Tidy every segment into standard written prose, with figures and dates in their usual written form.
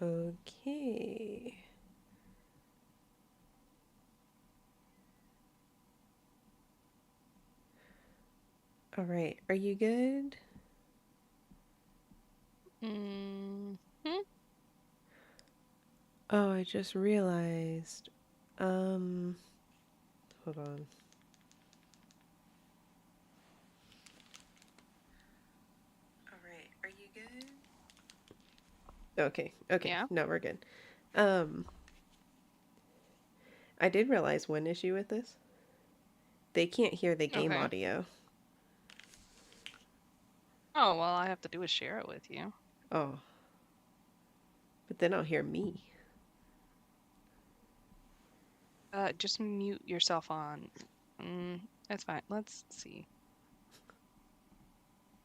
Okay. All right. Are you good? Mm-hmm. Oh, I just realized. Um, Hold on. All right. Are you good? Okay. Okay. Yeah. No, we're good. Um, I did realize one issue with this. They can't hear the game Okay. audio. Oh, well, all I have to do is share it with you. Oh, but then I'll hear me. Just mute yourself on. That's fine. Let's see.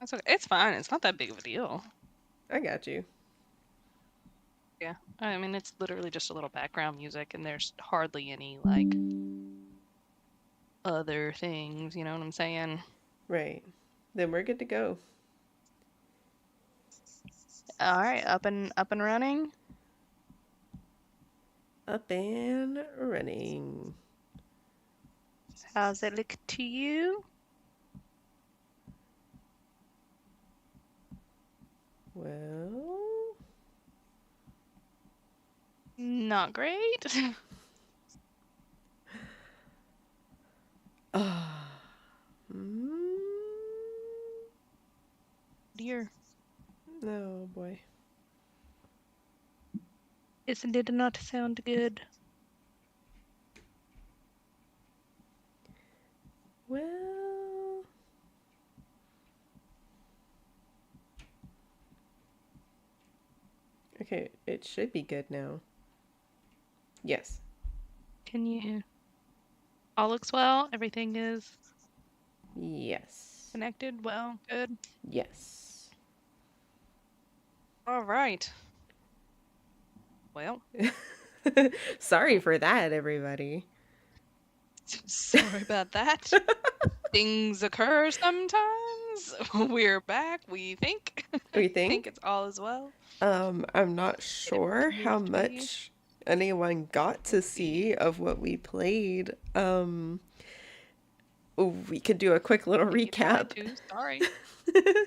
That's okay. It's fine. It's not that big of a deal. I got you. Yeah. I mean, it's literally just a little background music, and there's hardly any, like, other things, you know what I'm saying? Right. Then we're good to go. All right, up and running. Up and running. How's it look to you? Well, Not great. ah, mm, Dear, oh boy. isn't it not sound good? Well, okay, it should be good now. Yes. Can you? All looks well. Everything is Yes. connected well. Good. Yes. All right. Well, Sorry for that, everybody. sorry about that. Things occur sometimes. We're back, we think. We Think think? it's all as well. I'm not It sure how appears to be. much anyone got to Let's see. see of what we played. We could do a quick little If you tried recap. to, sorry.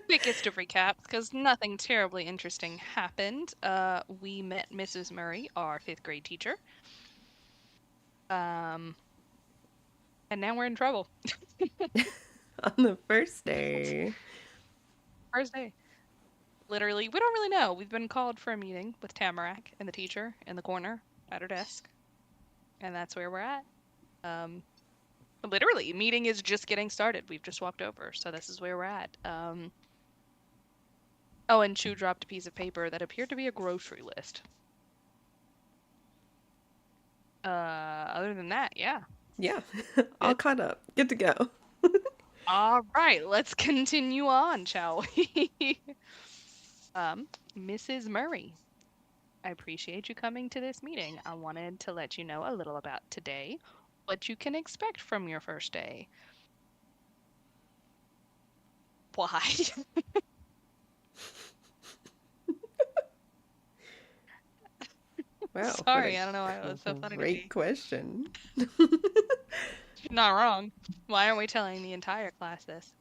Quickest of recaps, because nothing terribly interesting happened. We met Mrs. Murray, our fifth grade teacher. Um, and now we're in trouble. On the first day. First day. Literally, we don't really know. We've been called for a meeting with Tamarack and the teacher in the corner at her desk, and that's where we're at. Um, literally, meeting is just getting started. We've just walked over, so this is where we're at. Oh, and Chu dropped a piece of paper that appeared to be a grocery list. Other than that, yeah, Yeah, all good. caught up. Good to go. All right, let's continue on, shall we? um, Mrs. Murray, I appreciate you coming to this meeting. I wanted to let you know a little about today, what you can expect from your first day. Why? Wow, what Sorry, a I don't know why it was so funny to great me. question. You're not wrong. Why aren't we telling the entire class this?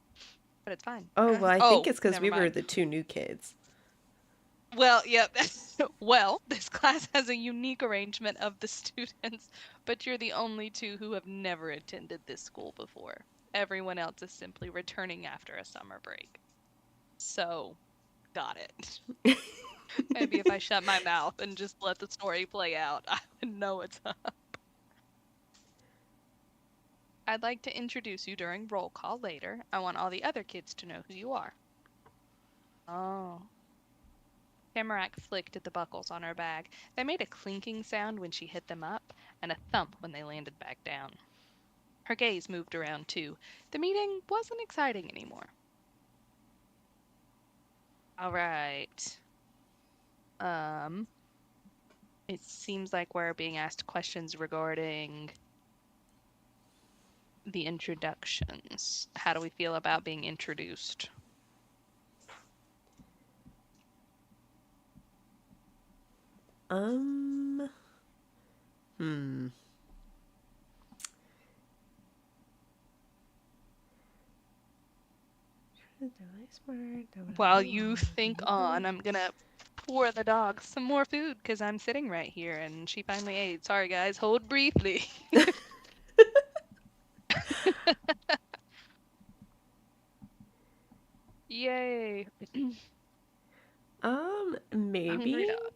But it's fine. Oh, well, I think Oh, it's because never we were mind. the two new kids. Well, yep. Well, this class has a unique arrangement of the students, but you're the only two who have never attended this school before. Everyone else is simply returning after a summer break. So, got it. Maybe if I shut my mouth and just let the story play out, I would know it's up. I'd like to introduce you during roll call later. I want all the other kids to know who you are. Oh. Tamarack flicked at the buckles on her bag. They made a clinking sound when she hit them up, and a thump when they landed back down. Her gaze moved around too. The meeting wasn't exciting anymore. All right. Um, it seems like we're being asked questions regarding the introductions. How do we feel about being introduced? Um, hmm. While you think on, I'm gonna pour the dog some more food because I'm sitting right here and she finally ate. Sorry, guys, hold briefly. Yay. Maybe. Hungry dog.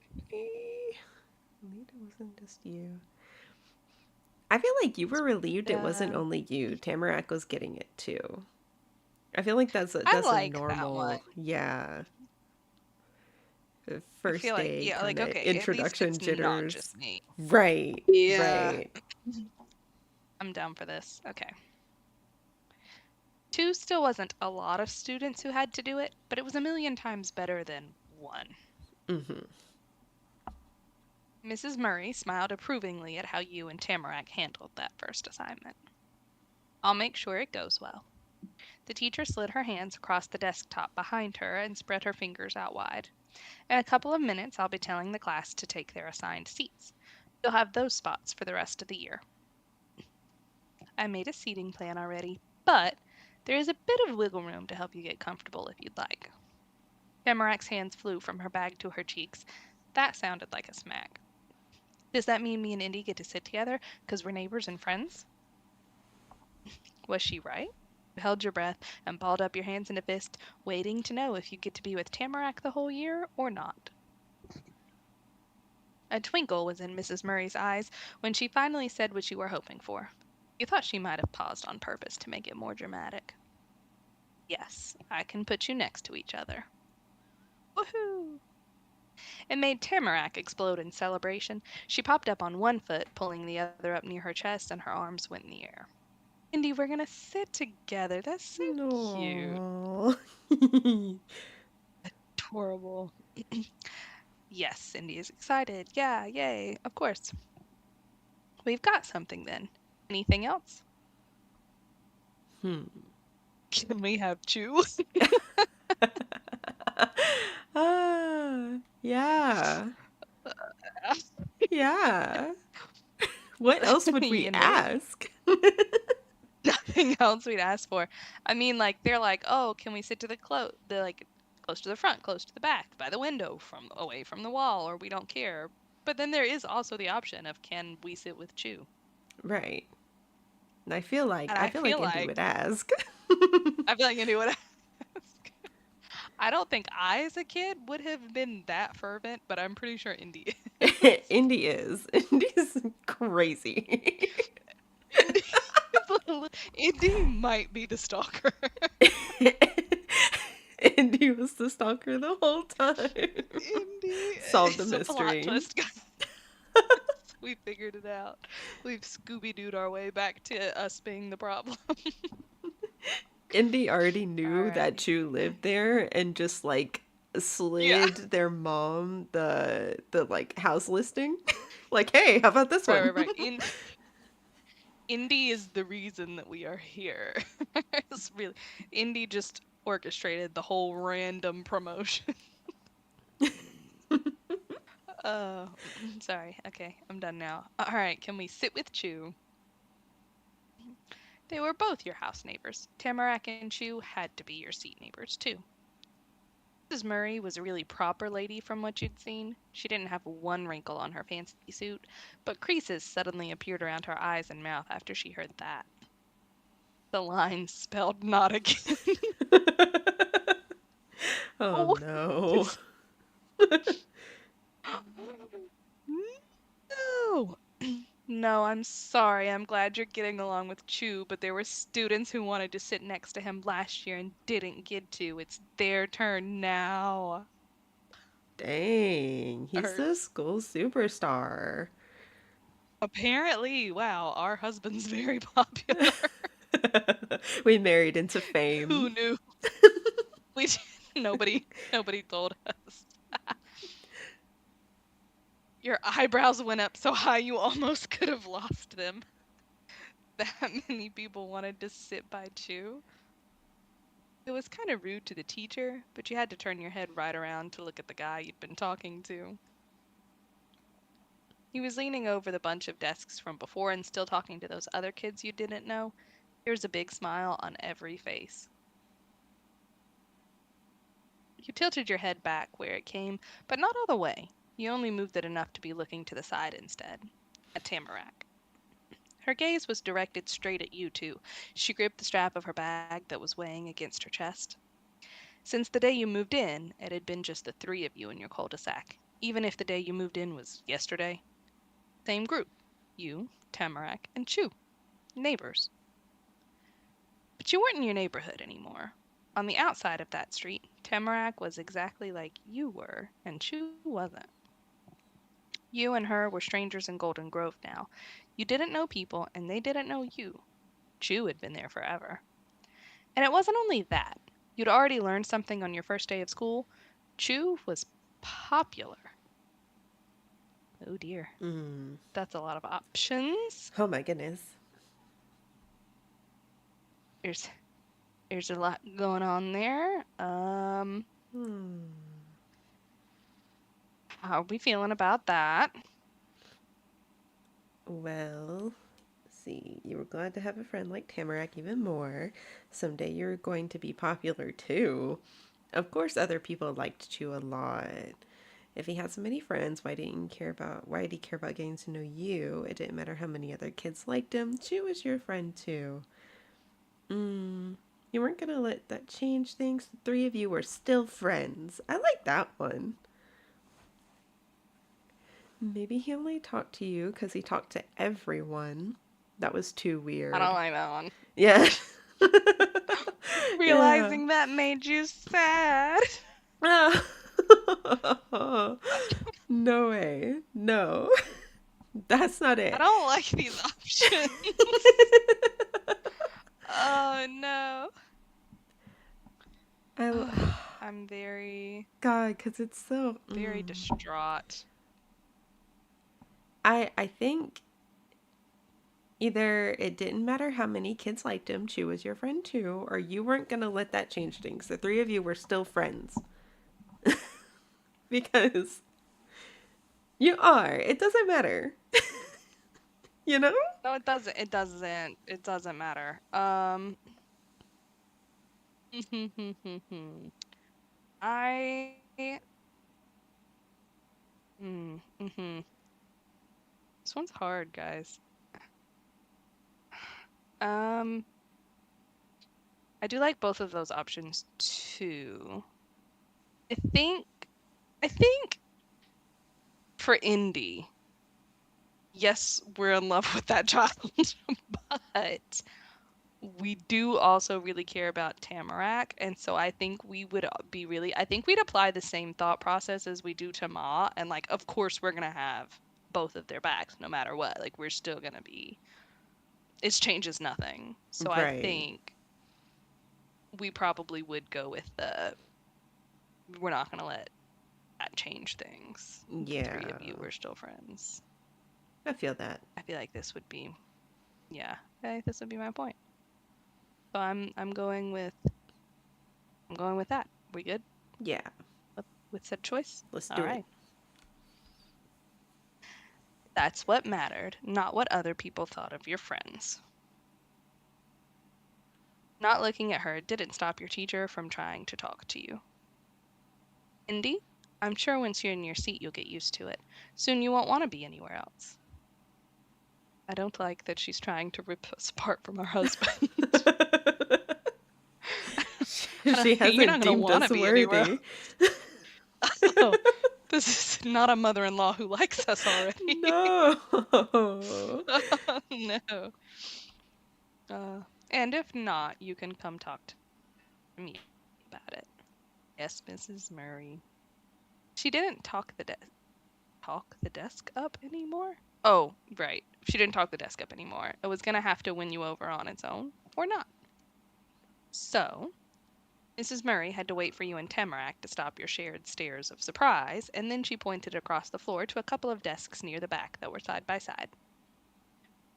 Maybe it wasn't just you. I feel like you were relieved it wasn't Yeah. only you. Tamarack was getting it too. I feel like I that's a like that one. normal, yeah, I feel first like, day yeah, kind like, of okay, at least introduction it's not jitters. just me. Right, Yeah. right. I'm down for this. Okay. Two still wasn't a lot of students who had to do it, but it was a million times better than one. Hmm. Mrs. Murray smiled approvingly at how you and Tamarack handled that first assignment. I'll make sure it goes well. The teacher slid her hands across the desktop behind her and spread her fingers out wide. In a couple of minutes, I'll be telling the class to take their assigned seats. You'll have those spots for the rest of the year. I made a seating plan already, but there is a bit of wiggle room to help you get comfortable if you'd like. Tamarack's hands flew from her bag to her cheeks. That sounded like a smack. Does that mean me and Indy get to sit together because we're neighbors and friends? Was she right? You held your breath and balled up your hands in a fist, waiting to know if you get to be with Tamarack the whole year or not. A twinkle was in Mrs. Murray's eyes when she finally said what you were hoping for. You thought she might have paused on purpose to make it more dramatic. Yes, I can put you next to each other. Woohoo! It made Tamarack explode in celebration. She popped up on one foot, pulling the other up near her chest, and her arms went in the air. Indy, we're gonna sit together. That's so cute. No. Adorable. Yes, Cindy is excited. Yeah, yay, of course. We've got something then. Anything else? Hmm. Can we have Chew? Yeah. Yeah. What else would we You know, ask? nothing else we'd ask for. I mean, like they're like, oh, can we sit to they're like close to the front, close to the back, by the window, from away from the wall, or we don't care. But then there is also the option of can we sit with Chew? Right. And And I feel like Indy would ask. I feel like Indy would ask. I don't think I, as a kid, would have been that fervent, but I'm pretty sure Indy is. Indy is. Indy's crazy. Indy, Indy might be the stalker. Indy was the stalker the whole time. Indy Solve the is a plot mystery. twist, guys. We figured it out. We've Scooby-Dooed our way back to us being the problem. Indy already All knew that right. Chu lived there and just like Yeah. slid their mom the like house listing. Like, hey, how about this Right, one? right, right. Indy is the reason that we are here. It's really Indy just orchestrated the whole random promotion. Uh, sorry. Okay, I'm done now. All right, can we sit with Chew? They were both your house neighbors. Tamarack and Chew had to be your seat neighbors, too. Mrs. Murray was a really proper lady from what you'd seen. She didn't have one wrinkle on her fancy suit, but creases suddenly appeared around her eyes and mouth after she heard that. The line spelled not again. Oh Oh, no. no. No, I'm sorry. I'm glad you're getting along with Chu, but there were students who wanted to sit next to him last year and didn't get to. It's their turn now. Dang, he's Or the school superstar. apparently, wow, our husband's very popular. We married into Who fame. knew? We nobody told us. Your eyebrows went up so high you almost could have lost them. That many people wanted to sit by Chu. It was kind of rude to the teacher, but you had to turn your head right around to look at the guy you'd been talking to. He was leaning over the bunch of desks from before and still talking to those other kids you didn't know. There was a big smile on every face. You tilted your head back where it came, but not all the way. You only moved it enough to be looking to the side instead. At Tamarack. Her gaze was directed straight at you, too. She gripped the strap of her bag that was weighing against her chest. Since the day you moved in, it had been just the three of you in your cul-de-sac. Even if the day you moved in was yesterday. Same group. You, Tamarack, and Chew. Neighbors. But you weren't in your neighborhood anymore. On the outside of that street, Tamarack was exactly like you were, and Chew wasn't. You and her were strangers in Golden Grove now. You didn't know people, and they didn't know you. Chew had been there forever. And it wasn't only that. You'd already learned something on your first day of school. Chew was popular. Oh dear. Mm. That's a lot of options. Oh my goodness. There's a lot going on there. Hmm. How are we feeling about that? Well, see, you were glad to have a friend like Tamarack even more. Someday you're going to be popular too. Of course, other people liked Chew a lot. If he had so many friends, why did he care about getting to know you? It didn't matter how many other kids liked him. Chew was your friend too. You weren't gonna let that change things. The three of you were still friends. I like that one. Maybe he only talked to you because he talked to everyone. That was too weird. I don't like that one. Yeah. Realizing that made you sad. Yeah. No way. No. That's not I it. don't like these options. Oh no. I'm very God, because it's so distraught. I think either it didn't matter how many kids liked him, Chew was your friend too, or you weren't gonna let that change things. The three of you were still friends. Because you are. It doesn't matter. You know? No, it doesn't. It doesn't. It doesn't matter. I. This one's hard, guys. I do like both of those options too. I think for Indy, yes, we're in love with that child, but we do also really care about Tamarack, and so I think we would I think we'd apply the same thought process as we do to Ma, and like, of course, we're gonna have both of their backs no matter what. Like, we're still gonna be. It changes nothing. So I Right. think we probably would go with we're not gonna let that change things. Yeah. The three of you were still friends. I feel that. I feel like this would be, yeah, I think this would be my point. So I'm going with that. We good? Yeah. With said choice? Let's do All it. right. That's what mattered, not what other people thought of your friends. Not looking at her didn't stop your teacher from trying to talk to you. Indy, I'm sure once you're in your seat you'll get used to it. Soon you won't want to be anywhere else. I don't like that she's trying to rip us apart from our husband. She hasn't deemed us worthy. Oh, this is not a mother-in-law who likes us already. No. No. And if not, you can come talk to me about it. Yes, Mrs. Murray. She didn't talk the desk up anymore? Oh, right. She didn't talk the desk up anymore. It was gonna have to win you over on its own, or not. So, Mrs. Murray had to wait for you and Tamarack to stop your shared stares of surprise, and then she pointed across the floor to a couple of desks near the back that were side by side.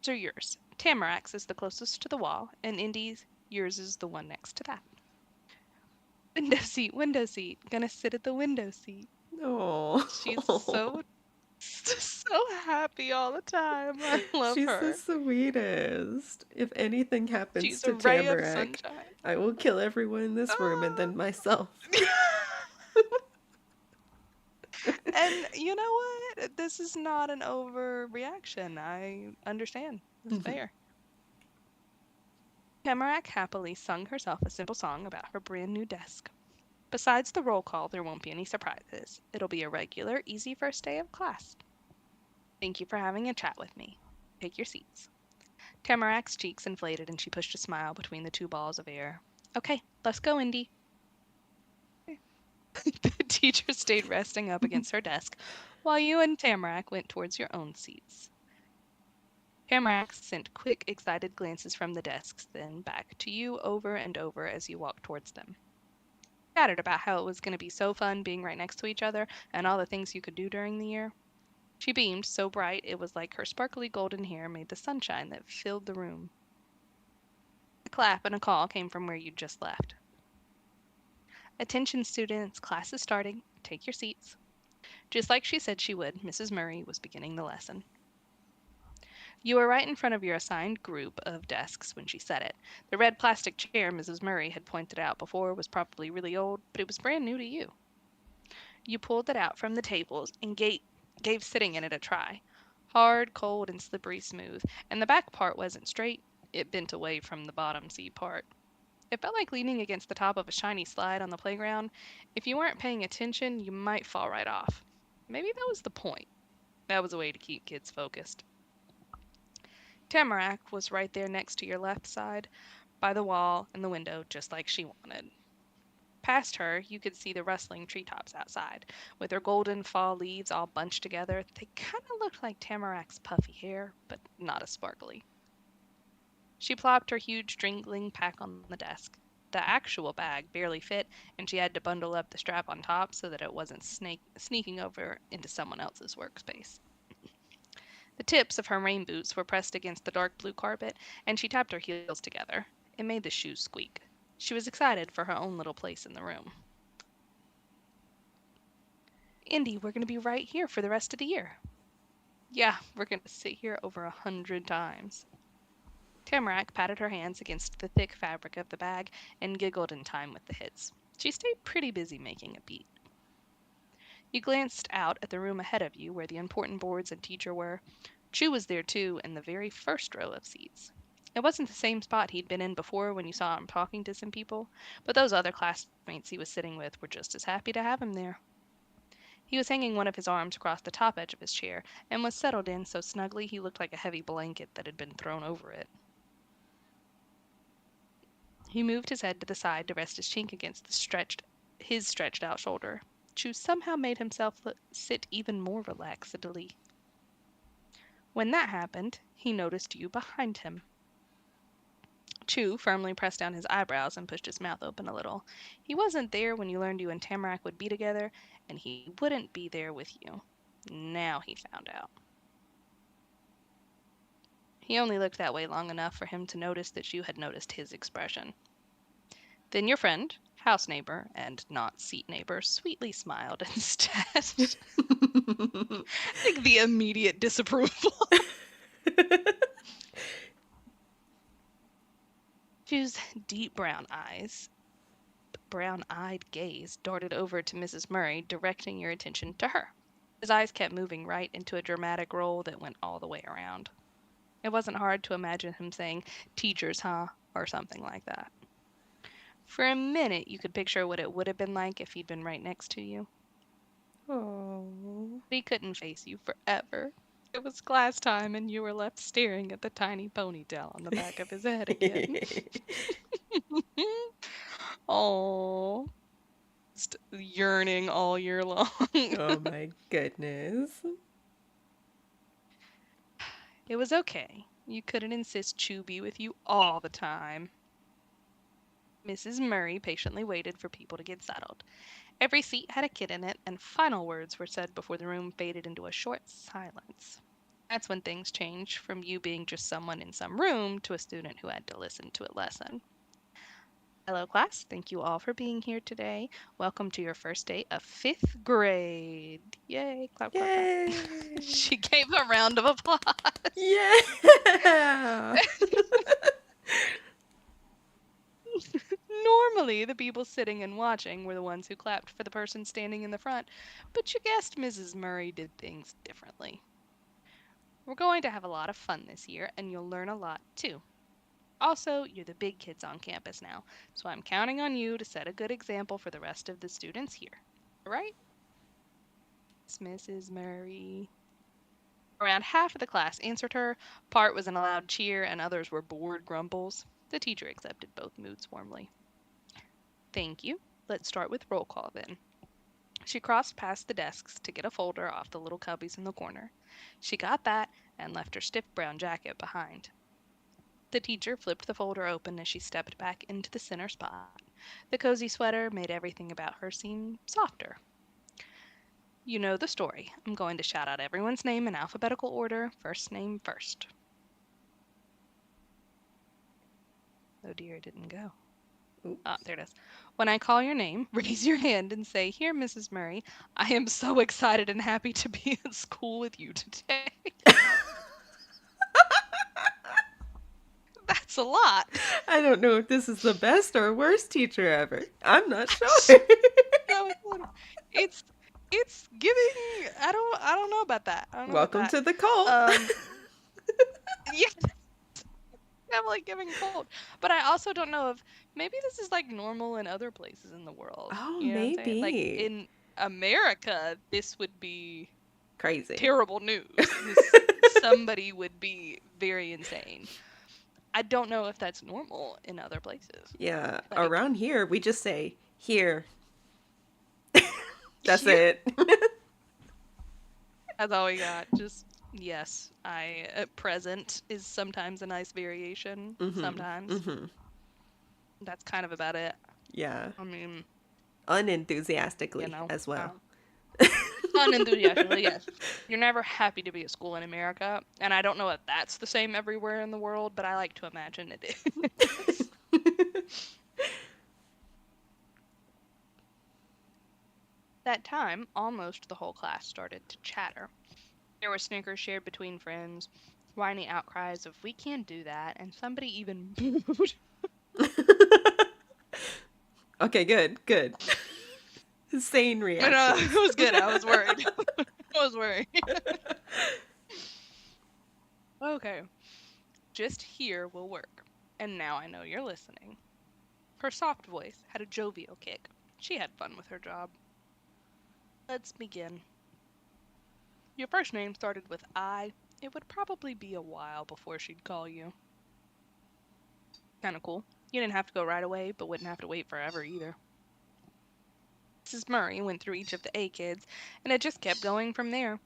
These are yours. Tamarack's is the closest to the wall, and Indy's, yours is the one next to that. Window seat, window seat. Gonna sit at the window seat. Oh. She's so So happy all the time. I love She's the her. sweetest. If anything happens She's a to ray of Tamarack, sunshine. I will kill everyone in this room and then Ah. myself. And you know what? This is not an overreaction. I understand. It's fair. Tamarack happily sung herself a simple song about her brand new desk. Besides the roll call, there won't be any surprises. It'll be a regular, easy first day of class. Thank you for having a chat with me. Take your seats. Tamarack's cheeks inflated and she pushed a smile between the two balls of air. Okay, let's go, Indy. The teacher stayed resting up against her desk while you and Tamarack went towards your own seats. Tamarack sent quick, excited glances from the desks, then back to you over and over as you walked towards them. Chattered about how it was going to be so fun being right next to each other and all the things you could do during the year. She beamed so bright it was like her sparkly golden hair made the sunshine that filled the room. A clap and a call came from where you'd just left. Attention students, class is starting. Take your seats. Just like she said she would, Mrs. Murray was beginning the lesson. You were right in front of your assigned group of desks when she said it. The red plastic chair Mrs. Murray had pointed out before was probably really old, but it was brand new to you. You pulled it out from the tables and gave sitting in it a try. Hard, cold, and slippery smooth, and the back part wasn't straight. It bent away from the bottom seat part. It felt like leaning against the top of a shiny slide on the playground. If you weren't paying attention, you might fall right off. Maybe that was the point. That was a way to keep kids focused. Tamarack was right there next to your left side, by the wall and the window, just like she wanted. Past her, you could see the rustling treetops outside, with their golden fall leaves all bunched together. They kind of looked like Tamarack's puffy hair, but not as sparkly. She plopped her huge dringling pack on the desk. The actual bag barely fit, and she had to bundle up the strap on top so that it wasn't sneaking over into someone else's workspace. The tips of her rain boots were pressed against the dark blue carpet, and she tapped her heels together. It made the shoes squeak. She was excited for her own little place in the room. Indy, we're going to be right here for the rest of the year. Yeah, we're going to sit here over 100 times. Tamarack patted her hands against the thick fabric of the bag and giggled in time with the hits. She stayed pretty busy making a beat. You glanced out at the room ahead of you where the important boards and teacher were. Chu was there too, in the very first row of seats. It wasn't the same spot he'd been in before when you saw him talking to some people, but those other classmates he was sitting with were just as happy to have him there. He was hanging one of his arms across the top edge of his chair and was settled in so snugly he looked like a heavy blanket that had been thrown over it. He moved his head to the side to rest his cheek against his stretched out shoulder. Chu somehow made himself sit even more relaxedly. When that happened, he noticed you behind him. Chu firmly pressed down his eyebrows and pushed his mouth open a little. He wasn't there when you learned you and Tamarack would be together, and he wouldn't be there with you. Now he found out. He only looked that way long enough for him to notice that you had noticed his expression. Then your friend, house neighbor, and not seat neighbor, sweetly smiled instead. Like the immediate disapproval. Chu's deep brown-eyed gaze darted over to Mrs. Murray, directing your attention to her. His eyes kept moving right into a dramatic roll that went all the way around. It wasn't hard to imagine him saying, "Teachers, huh?" or something like that. For a minute, you could picture what it would have been like if he'd been right next to you. Oh. But he couldn't face you forever. It was class time, and you were left staring at the tiny ponytail on the back of his head again. Oh, just yearning all year long. Oh my goodness. It was okay. You couldn't insist Chu be with you all the time. Mrs. Murray patiently waited for people to get settled. Every seat had a kid in it, and final words were said before the room faded into a short silence. That's when things changed from you being just someone in some room to a student who had to listen to a lesson. Hello, class. Thank you all for being here today. Welcome to your first day of fifth grade. Yay! Clap, clap, clap. Yay! She gave a round of applause. Yeah! Normally, the people sitting and watching were the ones who clapped for the person standing in the front, but you guessed Mrs. Murray did things differently. We're going to have a lot of fun this year, and you'll learn a lot too. Also, you're the big kids on campus now, so I'm counting on you to set a good example for the rest of the students here. All right? Yes, Mrs. Murray. Around half of the class answered her. Part was in a loud cheer, and others were bored grumbles. The teacher accepted both moods warmly. Thank you. Let's start with roll call then. She crossed past the desks to get a folder off the little cubbies in the corner. She got that and left her stiff brown jacket behind. The teacher flipped the folder open as she stepped back into the center spot. The cozy sweater made everything about her seem softer. You know the story. I'm going to shout out everyone's name in alphabetical order, first name first. Oh dear, it didn't go. Ah, there it is. When I call your name, raise your hand and say, "Here, Mrs. Murray, I am so excited and happy to be at school with you today." That's a lot. I don't know if this is the best or worst teacher ever. I'm not sure. No, it's it's giving. I don't know about that. I don't know about Welcome that. to the cult. Yeah, definitely giving cold. But I also don't know if maybe this is like normal in other places in the world. Oh, You know what I'm saying? Like maybe. in America, this would be Crazy. terrible news. Somebody would be very insane. I don't know if that's normal in other places. Yeah, Like around here, we just say, here. That's here, it. that's all we got. Just yes, I present is sometimes a nice variation. Sometimes that's kind of about it. Yeah. I mean, you Unenthusiastically know, as well. unenthusiastically, yes. You're never happy to be at school in America, and I don't know if that's the same everywhere in the world, but I like to imagine it is. That time, almost the whole class started to chatter. There were snickers shared between friends, whiny outcries of "we can't do that," and somebody even booed. Okay, good, good. Sane No, no, reactions. it was good. I was worried. I was worried. Okay, just here will work. And now I know you're listening. Her soft voice had a jovial kick. She had fun with her job. Let's begin. Your first name started with I. It would probably be a while before she'd call you. Kinda cool. You didn't have to go right away, but wouldn't have to wait forever either. Mrs. Murray went through each of the A kids, and it just kept going from there.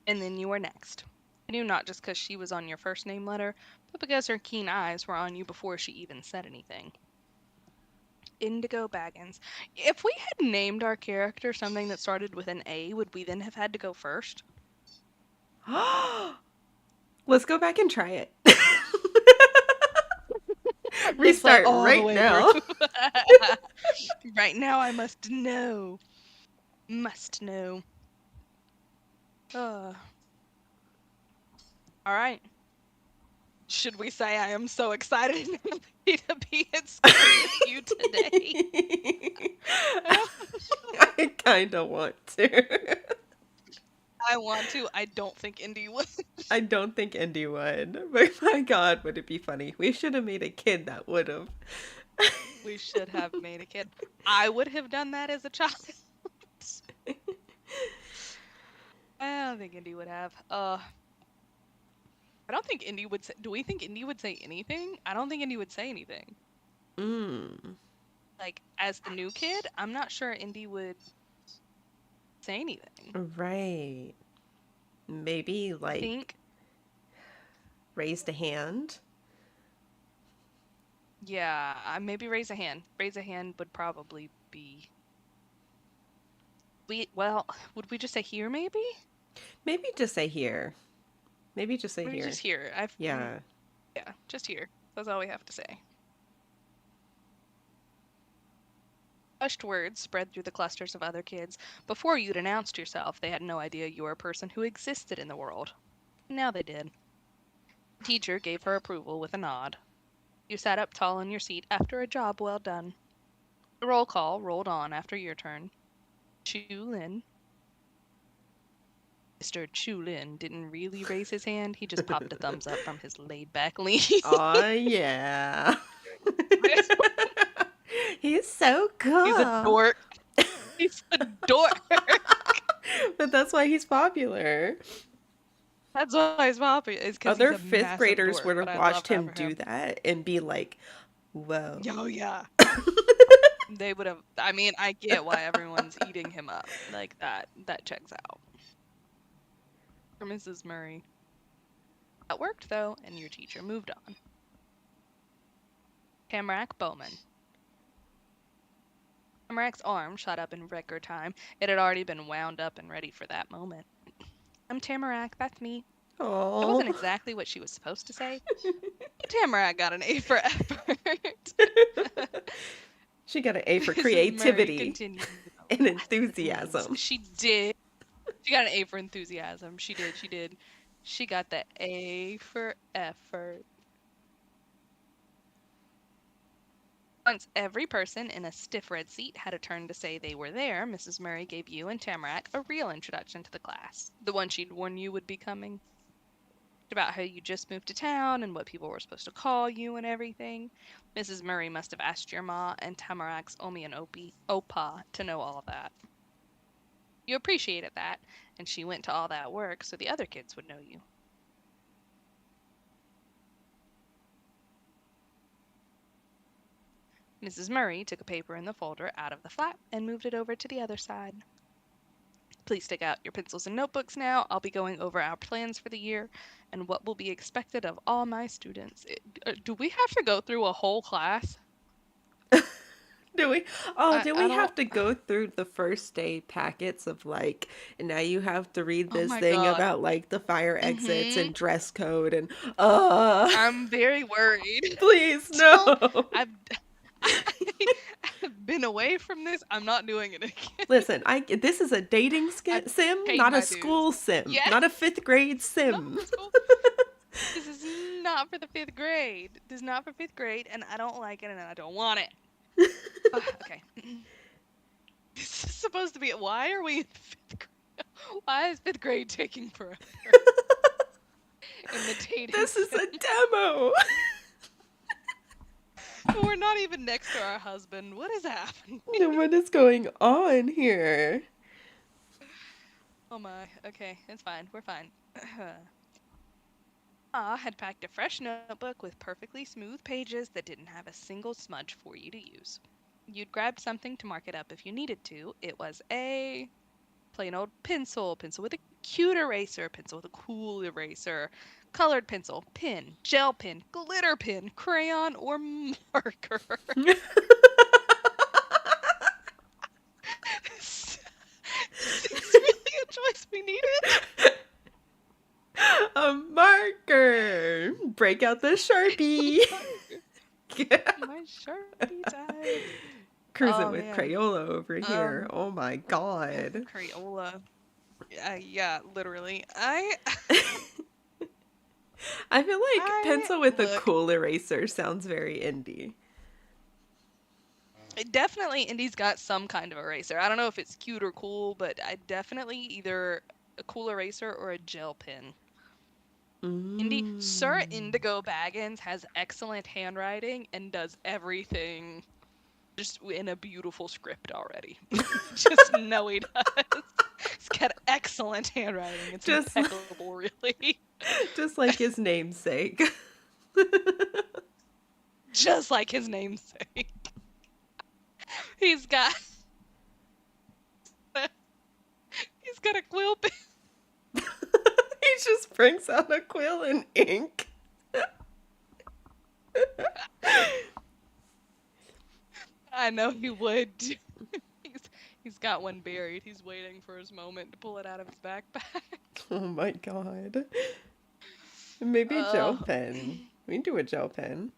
And then you were next. I knew not just because she was on your first name letter, but because her keen eyes were on you before she even said anything. Indigo Baggins. If we had named our character something that started with an A, would we then have had to go first? Let's go back and try it. Let's play Restart all the right way now. through. Right now, I must know. Must know. All right. Should we say I am so excited and happy to be at school with you today? I kind of want to. I want to. I don't think Indy would. I don't think Indy would, but my God, would it be funny? We should have made a kid that would have. We should have made a kid. I would have done that as a child. I don't think Indy would have. I don't think Indy would say. Do we think Indy would say anything? I don't think Indy would say anything. Like as the new kid, I'm not sure Indy would say anything. Right. Maybe I like think. raised a hand. Yeah, maybe raise a hand. Raise a hand would probably be. Would we just say here maybe? Maybe just say here. Maybe just say Maybe here. just here. Yeah. Yeah, just here. That's all we have to say. Hushed words spread through the clusters of other kids. Before you'd announced yourself, they had no idea you were a person who existed in the world. Now they did. The teacher gave her approval with a nod. You sat up tall in your seat after a job well done. The roll call rolled on after your turn. Chu Lin. Mr. Chu Lin didn't really raise his hand. He just popped a thumbs up from his laid-back lean. Aw, yeah. He's so cool. He's a dork. He's a dork. But that's why he's popular. That's why he's popular. Is because Other he's a fifth massive graders dork, would but have I love watched that him for do that and be like, whoa. Oh yeah. They would have. I mean, I get why everyone's eating him up like that. That checks out. For Mrs. Murray. That worked though, and your teacher moved on. Tamarack Bowman. Tamarack's arm shot up in record time. It had already been wound up and ready for that moment. I'm Tamarack, that's me. Oh. That wasn't exactly what she was supposed to say. Tamarack got an A for effort. She got an A for Mrs. Murray creativity continued. and enthusiasm. She did. She got an A for enthusiasm. She did. She got the A for effort. Once every person in a stiff red seat had a turn to say they were there, Mrs. Murray gave you and Tamarack a real introduction to the class. The one she'd warned you would be coming. About how you just moved to town and what people were supposed to call you and everything. Mrs. Murray must have asked your ma and Tamarack's Omi and Opa to know all of that. You appreciated that, and she went to all that work so the other kids would know you. Mrs. Murray took a paper in the folder out of the flap and moved it over to the other side. Please take out your pencils and notebooks now. I'll be going over our plans for the year and what will be expected of all my students. Do we have to go through a whole class? Do we? Oh, do we I have don't. to go through the first day packets of like, and now you have to read Oh this my thing God. about like the fire exits Mm-hmm. and dress code and I'm very worried. please So no. I've been away from this. I'm not doing it again. Listen, this is a dating I've sim, paid not my a dues. school sim, Yes. not a fifth grade Not sim. for school. This is not for the 5th grade. This is not for 5th grade, and I don't like it, and I don't want it. Okay. This is supposed to be. Why are we in 5th grade? Why is 5th grade taking forever? In the dating This is sim. a demo. We're not even next to our husband. What is happening? What is going on here? Oh my. Okay, it's fine. We're fine. Ah had packed a fresh notebook with perfectly smooth pages that didn't have a single smudge for you to use. You'd grabbed something to mark it up if you needed to. It was a plain old pencil with a cute eraser, pencil with a cool eraser, colored pencil, pen, gel pen, glitter pen, crayon, or marker. Is this really a choice we needed? A marker. Break out the Sharpie. My Sharpie time. Cruising Oh, with man. Crayola over here. Oh my god. Crayola. Yeah, literally. I I feel like pencil with a look. cool eraser sounds very indie. Definitely Indy's got some kind of eraser. I don't know if it's cute or cool, but I definitely either a cool eraser or a gel pen. Sir Indigo Baggins has excellent handwriting and does everything just in a beautiful script already. Just know he does. He's got excellent handwriting. It's Just- impeccable, really. Just like his namesake. Just like his namesake. He's got a quill pen. He just brings out a quill and ink. I know he would. He's got one buried. He's waiting for his moment to pull it out of his backpack. Oh my god. Maybe a gel pen. We can do a gel pen.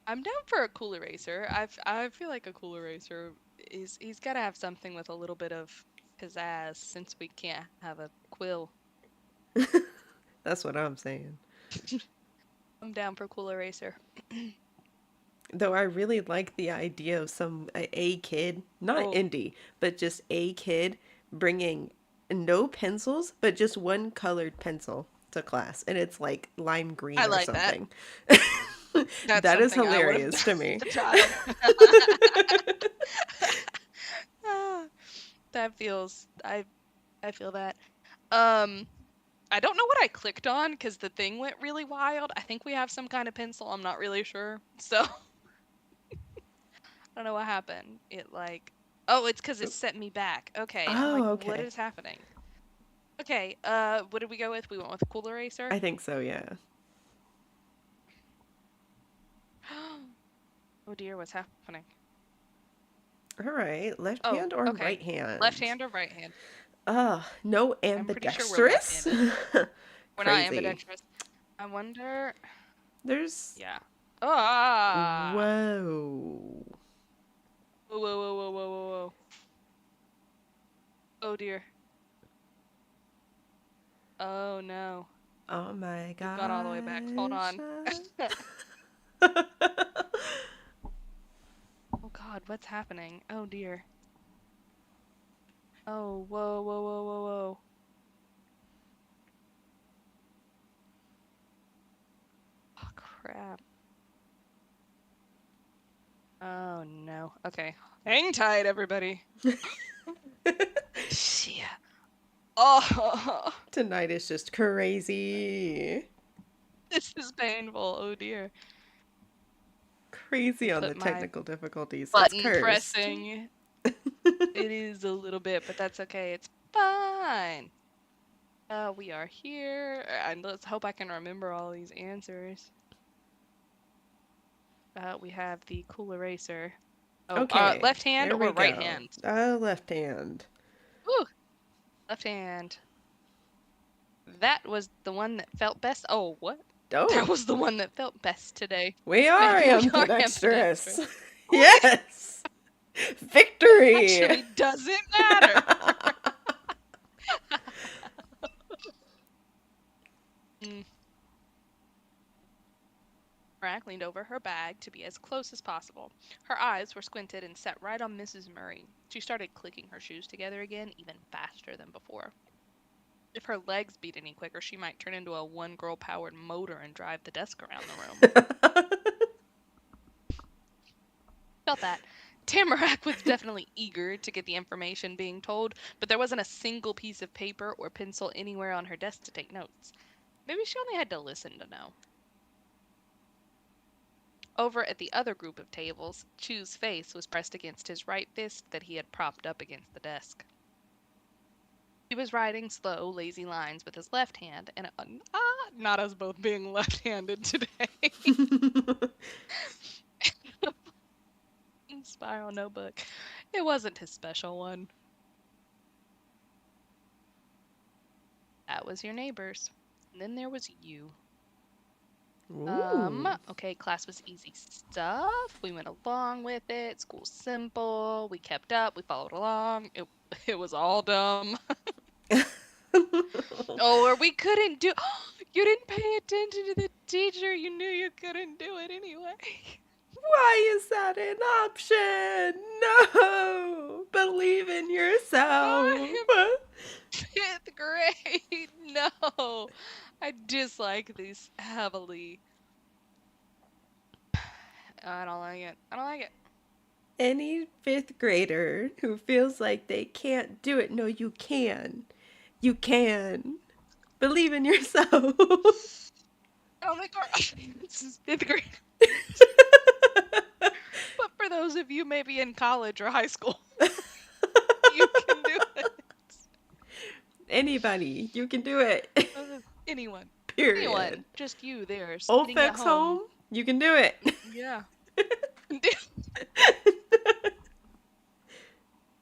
I'm down for a cool eraser. I feel like a cool eraser is he's got to have something with a little bit of pizzazz since we can't have a quill. That's what I'm saying. I'm down for cool eraser. Though I really like the idea of a kid, not Oh, Indy, but just a kid bringing no pencils, but just one colored pencil to class, and it's like lime I green or like that. something. That's That is something I would have hilarious done to me. as a child. Ah, that feels I feel that. Um, I don't know what I clicked on because the thing went really wild. I think we have some kind of pencil. I'm not really sure. So I don't know what happened. It like, oh, it's because it set me back. Okay, I'm like, Oh, what okay. is happening? Okay, what did we go with? We went with Cool Eraser. I think so, yeah. Oh dear, what's happening? All right, left Oh, hand or okay. right Left hand? hand or right hand? No I'm pretty sure we're ambidextrous. left-handed. We're not Crazy. ambidextrous. I wonder. There's. Yeah. Ah. Whoa. Whoa, whoa, whoa, whoa, whoa, whoa, whoa. Oh dear. Oh no. Oh my We've gone all the way back. Hold gosh. on. Oh god, what's happening? Oh dear. Oh, whoa, whoa, whoa, whoa, whoa. Oh crap. Oh no. Okay. Hang tight, everybody. Shit. Oh, Tonight is just crazy. this is painful. Oh dear. Crazy Me on the put my technical difficulties. It's button cursed. pressing. It is a little bit, but that's okay. It's fine. We are here, and let's hope I can remember all these answers. We have the cool eraser. Oh, Okay, left hand there we or right go. hand? Left hand. Ooh, left hand. That was the one that felt best. Oh, what? That Oh, was the one that felt best today. we are Maybe we are ambidextrous. ambidextrous. Yes! Victory! Actually, doesn't matter. Mm. Rack leaned over her bag to be as close as possible. Her eyes were squinted and set right on Mrs. Murray. She started clicking her shoes together again, even faster than before. If her legs beat any quicker, she might turn into a one-girl powered motor and drive the desk around the room. Felt that. Tamarack was definitely eager to get the information being told, but there wasn't a single piece of paper or pencil anywhere on her desk to take notes. Maybe she only had to listen to know. Over at the other group of tables, Chu's face was pressed against his right fist that he had propped up against the desk. He was writing slow, lazy lines with his left hand, and not us both being left-handed today. Spiral notebook. It wasn't his special one. That was your neighbors. And then there was you. Ooh. Okay, class was easy stuff. We went along with it. School simple. We kept up. We followed along. It was all dumb. Oh, or we couldn't do. You didn't pay attention to the teacher. You knew you couldn't do it anyway. Why is that an option? No! Believe in yourself. I'm fifth grade. No, I dislike these heavily. I don't like it. I don't like it. Any fifth grader who feels like they can't do it, no, you can. You can. Believe in yourself. Oh my god, this is fifth grade. But for those of you maybe in college or high school, you can do it. Anybody, you can do it. Anyone. Period. Anyone. Just you there Old sitting at folks home. home, you can do it. Yeah.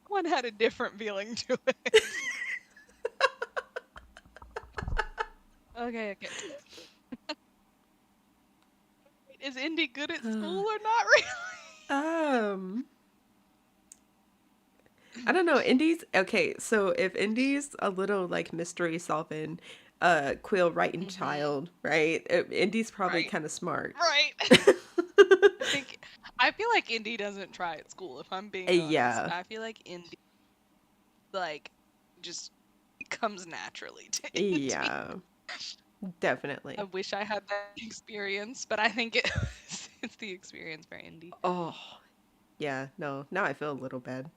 One had a different feeling to it. Okay. Is Indy good at Uh, school or not really? um, I don't know. Indy's okay. So if Indy's a little like mystery solving, quill writing Mm-hmm. child, right? Indy's probably Right. kind of smart. Right. I think I feel like Indy doesn't try at school, if I'm being honest. Yeah, I feel like Indy like just comes naturally to Indy. yeah, I definitely. wish I had that experience, but I think it's the experience for Indy. Oh, yeah. No, now I feel a little bad.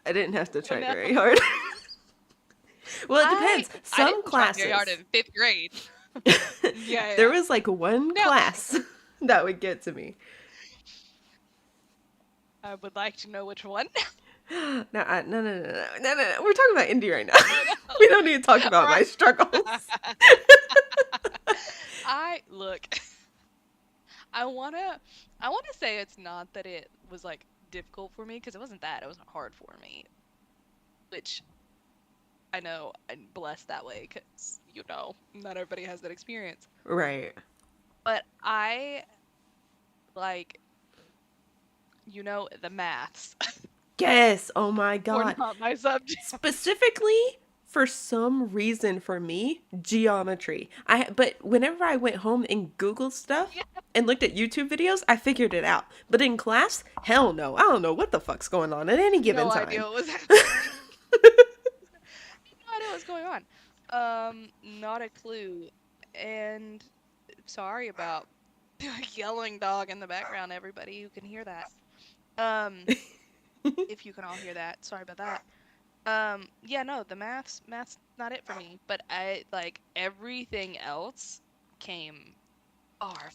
I didn't have to Oh try no. very hard. Well, it depends. I Some didn't try very hard classes. in 5th grade. Yeah, There yeah. was like one Now, class that would get to me. I would like to know which one. No, no. We're talking about Indy right now. I We don't need to talk know. about my Right. struggles. I look. I wanna. I wanna say it's not that it was like difficult for me because it wasn't that. It wasn't hard for me, which I know I'm blessed that way because not everybody has that experience. Right. But I like the maths Yes. Oh my were God. not my subject. Specifically, for some reason for me, geometry. But whenever I went home and Googled stuff Yeah, and looked at YouTube videos, I figured it out. But in class, hell no. I don't know what the fuck's going on at any given no idea time. what was happening. No idea what's going on. Not a clue. And sorry about the yelling dog in the background, everybody who can hear that. Um, if you can all hear that, sorry about that. Yeah, no, the math's not it for me, but I like everything else came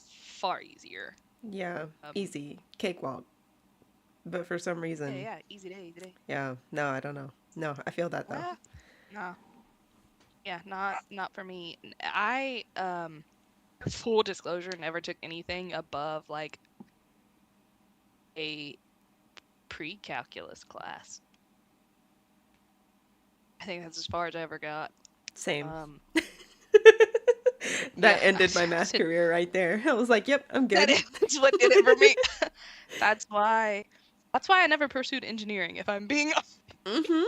far easier. Yeah, Um, easy. Cakewalk. But for some yeah, reason, yeah, easy day, easy day. yeah, no, I don't know. No, I feel that though. Well, no, yeah, not for me. I full disclosure, never took anything above like a pre-calculus class. I think that's as far as I ever got. Same. Um, That yeah, ended my math career right there. I was like, yep, I'm good. that's what did it for me. That's why. That's why I never pursued engineering. If I'm being Mm-hmm.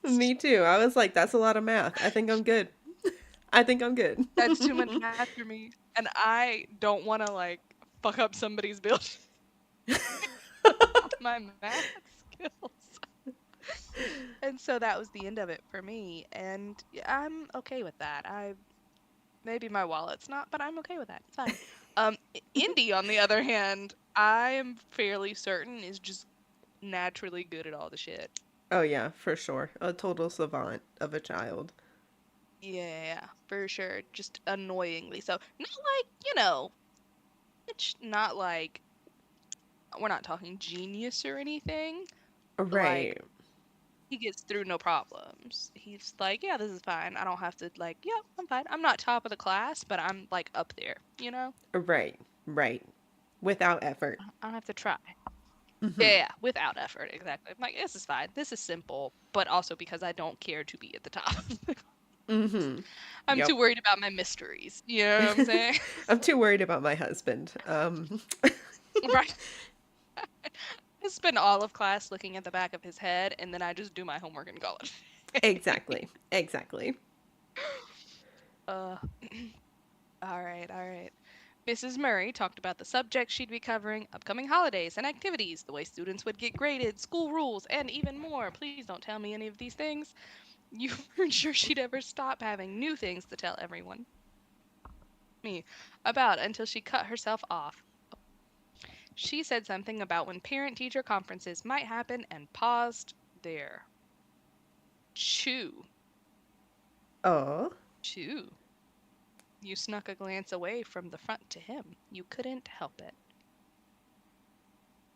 honest, Me too. I was like, that's a lot of math. I think I'm good. I think I'm good. that's too much math for me, and I don't want to like fuck up somebody's build my math skills. And so that was the end of it for me, and I'm okay with that. Maybe my wallet's not, but I'm okay with that. It's fine. Indy, on the other hand, I am fairly certain is just naturally good at all the shit. Oh yeah, for sure. A total savant of a child. Yeah, for sure. Just annoyingly so. Not like, it's not like we're not talking genius or anything, but like Right. he gets through no problems. He's like, yeah, this is fine. I don't have to like, yeah, I'm fine. I'm not top of the class, but I'm like up there, you know? Right. Right. Without effort. I don't have to try. Yeah, Mm-hmm. yeah, without effort, exactly. I'm like, this is fine. This is simple, but also because I don't care to be at the top. Mm-hmm. I'm Yep. too worried about my mysteries. You know what I'm saying? I'm too worried about my husband. Right. I spend all of class looking at the back of his head, and then I just do my homework in college. Exactly. Exactly. uh, all right, all right. Mrs. Murray talked about the subjects she'd be covering, upcoming holidays and activities, the way students would get graded, school rules, and even more. Please don't tell me any of these things. You weren't sure she'd ever stop having new things to tell everyone me about until she cut herself off. She said something about when parent teacher conferences might happen and paused there. Chew. Oh. Chew. You snuck a glance away from the front to him. You couldn't help it.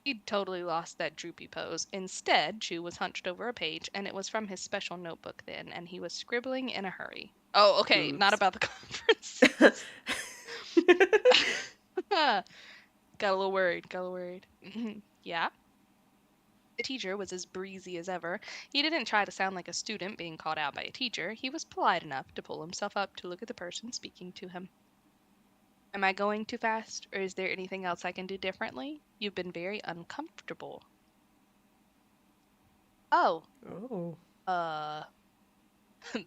He'd totally lost that droopy pose. Instead, Chew was hunched over a page, and it was from his special notebook then, and he was scribbling in a hurry. Oh, okay, not Oops. about the conference. Got a little worried, got a little worried. Yeah? The teacher was as breezy as ever. He didn't try to sound like a student being called out by a teacher. He was polite enough to pull himself up to look at the person speaking to him. Am I going too fast, or is there anything else I can do differently? You've been very uncomfortable. Oh, Oh. uh,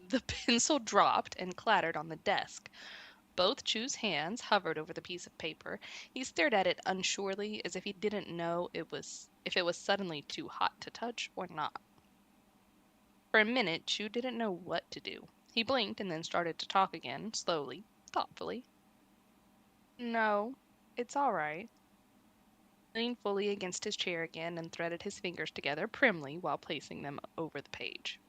the pencil dropped and clattered on the desk. Both Chu's hands hovered over the piece of paper. He stared at it unsurely, as if he didn't know if it was suddenly too hot to touch or not. For a minute, Chu didn't know what to do. He blinked and then started to talk again, slowly, thoughtfully. No, it's all right. He leaned fully against his chair again and threaded his fingers together primly while placing them over the page.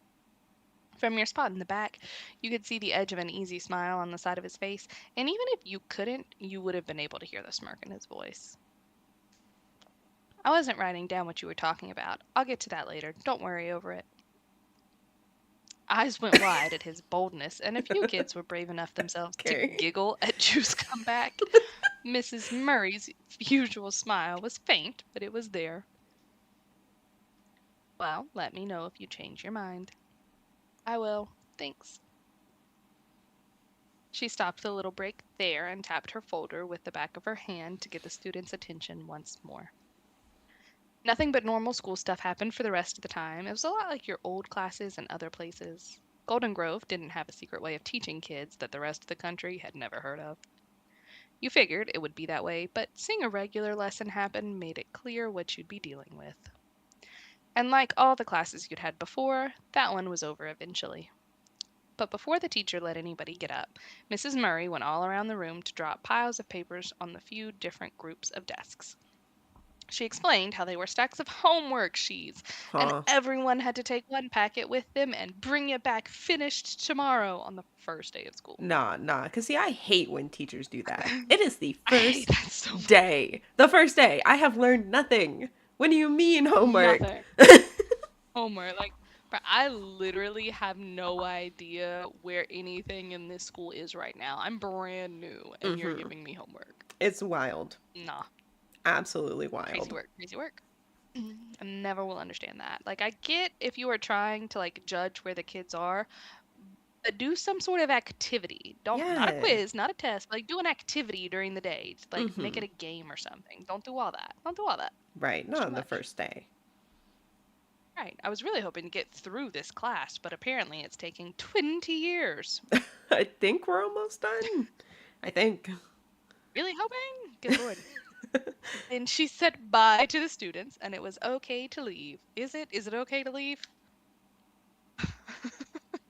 From your spot in the back, you could see the edge of an easy smile on the side of his face, and even if you couldn't, you would have been able to hear the smirk in his voice. I wasn't writing down what you were talking about. I'll get to that later. Don't worry over it. Eyes went wide at his boldness, and a few kids were brave enough themselves to Okay. giggle at Drew's comeback. Mrs. Murray's usual smile was faint, but it was there. Well, let me know if you change your mind. I will. Thanks. She stopped the little break there and tapped her folder with the back of her hand to get the student's attention once more. Nothing but normal school stuff happened for the rest of the time. It was a lot like your old classes and other places. Golden Grove didn't have a secret way of teaching kids that the rest of the country had never heard of. You figured it would be that way, but seeing a regular lesson happen made it clear what you'd be dealing with. And like all the classes you'd had before, that one was over eventually. But before the teacher let anybody get up, Mrs. Murray went all around the room to drop piles of papers on the few different groups of desks. She explained how they were stacks of homework sheets, and Huh. everyone had to take one packet with them and bring it back finished tomorrow on the first day of school. Nah, nah. Because, see, I hate when teachers do that. It is the I hate first that so much. day. The first day. I have learned nothing. What do you mean, homework? Nothing. Homework. Like, I literally have no idea where anything in this school is right now. I'm brand new, and you're Mm-hmm. giving me homework. It's wild. Nah. Absolutely Crazy wild. work, crazy work. I never will understand that. Like, I get if you are trying to like judge where the kids are, but do some sort of activity. Don't Not a Yeah. quiz, not a test, but like do an activity during the day. Like make Mm-hmm. it a game or something. Don't do all that. Don't do all that. Right. It's Not too on the much. first day. Right. I was really hoping to get through this class, but apparently it's taking 20 years. I think we're almost done. I think. Really hoping? Good lord. And she said bye to the students, and it was okay to leave. Is it? Is it okay to leave?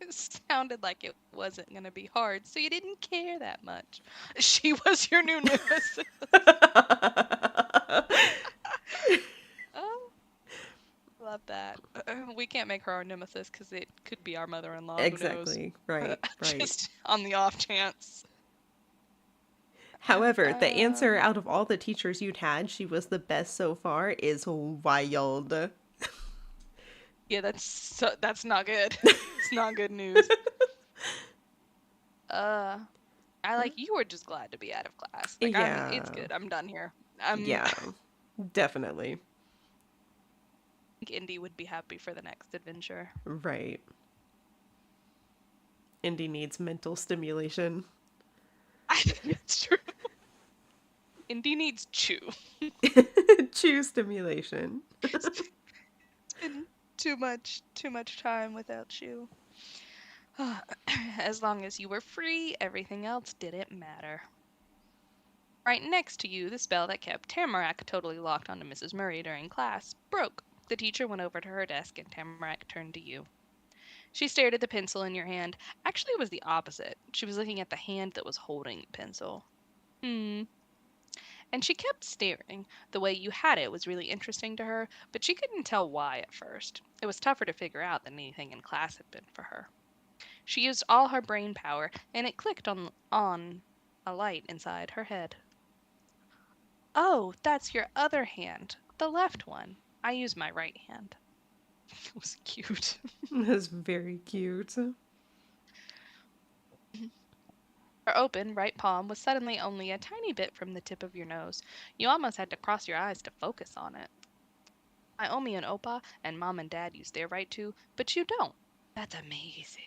It sounded like it wasn't going to be hard, so you didn't care that much. She was your new nemesis. Oh, love that. We can't make her our nemesis because it could be our mother-in-law. Who knows? Exactly. Right. Right. Just on the off chance. However, the answer Um, out of all the teachers you'd had, she was the best so far, is wild. yeah, that's not good. It's not good news. Uh, I like you were just glad to be out of class. Like it's Yeah. good. I'm done here. I Yeah. Definitely. think Indy would be happy for the next adventure. Right. Indy needs mental stimulation. I think it's true. Indy needs Chew. Choose stimulation. It's been too much time without you. As long as you were free, everything else didn't matter. Right next to you, the spell that kept Tamarack totally locked onto Mrs. Murray during class broke. The teacher went over to her desk and Tamarack turned to you. She stared at the pencil in your hand. Actually, it was the opposite. She was looking at the hand that was holding the pencil. Hmm. And she kept staring. The way you had it was really interesting to her, but she couldn't tell why at first. It was tougher to figure out than anything in class had been for her. She used all her brain power, and it clicked on a light inside her head. Oh, that's your other hand, the left one. I use my right hand. It was cute. That's very cute. Her open right palm was suddenly only a tiny bit from the tip of your nose. You almost had to cross your eyes to focus on it. Naomi and Opa and Mom and Dad use their right too, but you don't. That's amazing.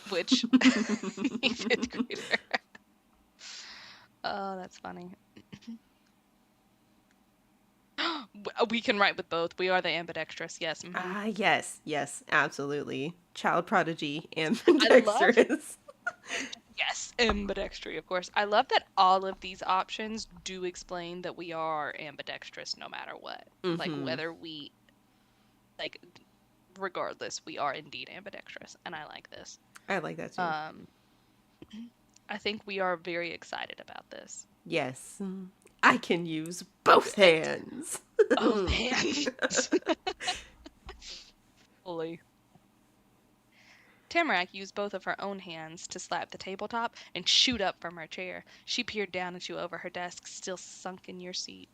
Which, fifth grader. Oh, that's funny. We can write with both. We are the ambidextrous. Yes. Ah, yes, yes, absolutely. Child prodigy, I love ambidextrous. Yes, ambidextry, of course. I love that all of these options do explain that we are ambidextrous no matter what. Like Mm-hmm. whether we like regardless, we are indeed ambidextrous, and I like this. I like that too. Um I think we are very excited about this. Yes. I can use both Good. hands. Oh man. Fully. Tamarack used both of her own hands to slap the tabletop and shoot up from her chair. She peered down at you over her desk, still sunk in your seat.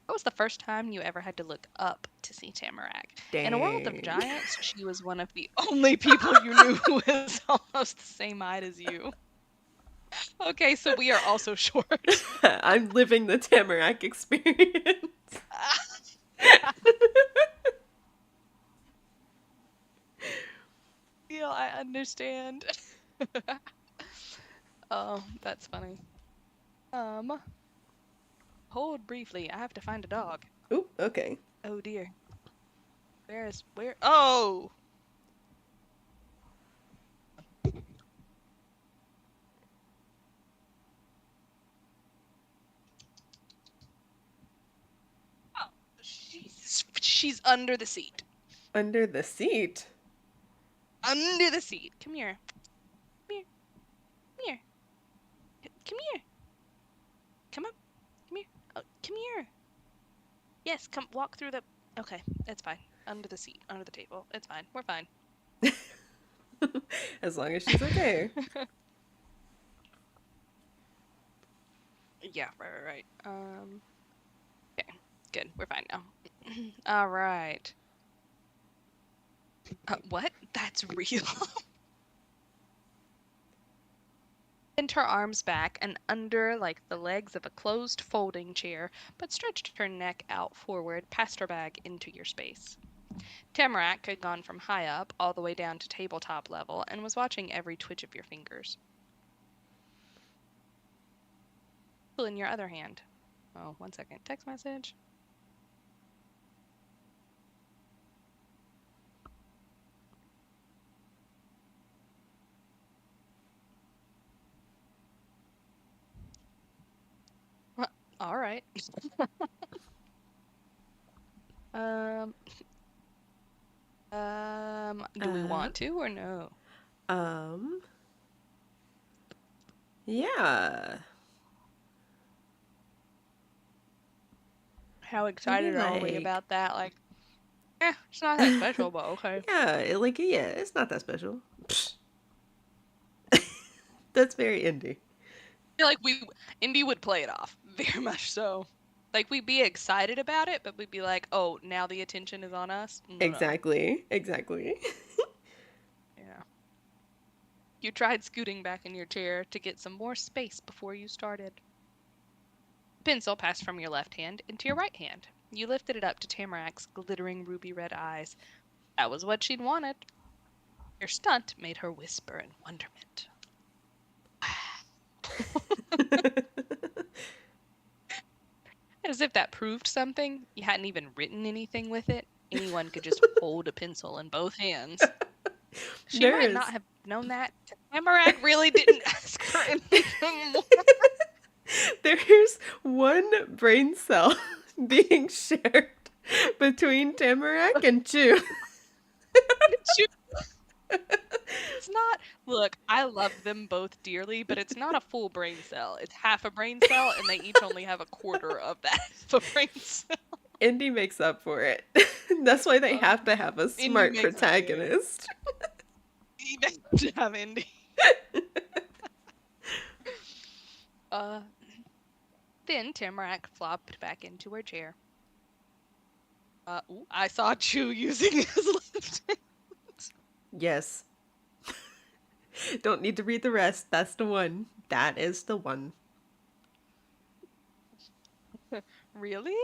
What was the first time you ever had to look up to see Tamarack? In a world of Dang. giants, she was one of the only people you knew who was almost the same height as you. Okay, so we are also short. I'm living the Tamarack experience. Yeah, I understand. Oh, that's funny. Um, Hold briefly. I have to find a dog. Oop, okay. Oh dear. Where? Oh! Oh, she's under the seat. Under the seat. Under the seat. Come here. Come here. Come here. Come here. Come up. Come here. Oh, come here. Yes, come walk through the. Okay, it's fine. Under the seat, under the table. It's fine. We're fine. As long as she's okay. Yeah, right. Okay, good. We're fine now. All right. What? That's real. Bent her arms back and under like the legs of a closed folding chair, but stretched her neck out forward past her bag into your space. Tamarack had gone from high up all the way down to tabletop level and was watching every twitch of your fingers. Pull in your other hand. Oh, 1 second. Text message. All right. Um, do we Uh, want to or no? um, yeah. How Maybe excited are we like, about that? Like, it's not that special, but okay. yeah, it's not that special. Psh. That's very indie. I feel like Indy would play it off very much so. Like we'd be excited about it, but we'd be like, "Oh, now the attention is on us." No. Exactly, exactly. Yeah. You tried scooting back in your chair to get some more space before you started. The pencil passed from your left hand into your right hand. You lifted it up to Tamarack's glittering ruby red eyes. That was what she'd wanted. Your stunt made her whisper in wonderment. As if that proved something, you hadn't even written anything with it. Anyone could just hold a pencil in both hands. She might Nurse. not have known that. Tamarack really didn't ask for anything more. There's one brain cell being shared between Tamarack and Chew. It's not. Look, I love them both dearly, but it's not a full brain cell. It's half a brain cell, and they each only have a quarter of that half a brain cell. Indy makes up for it. That's why they have to have a Indy smart makes up for it. protagonist. Even to have Indy. Uh, then Tamarack flopped back into her chair. I saw Chew using his left hand. Yes. Don't need to read the rest. That's the one. That is the one. Really?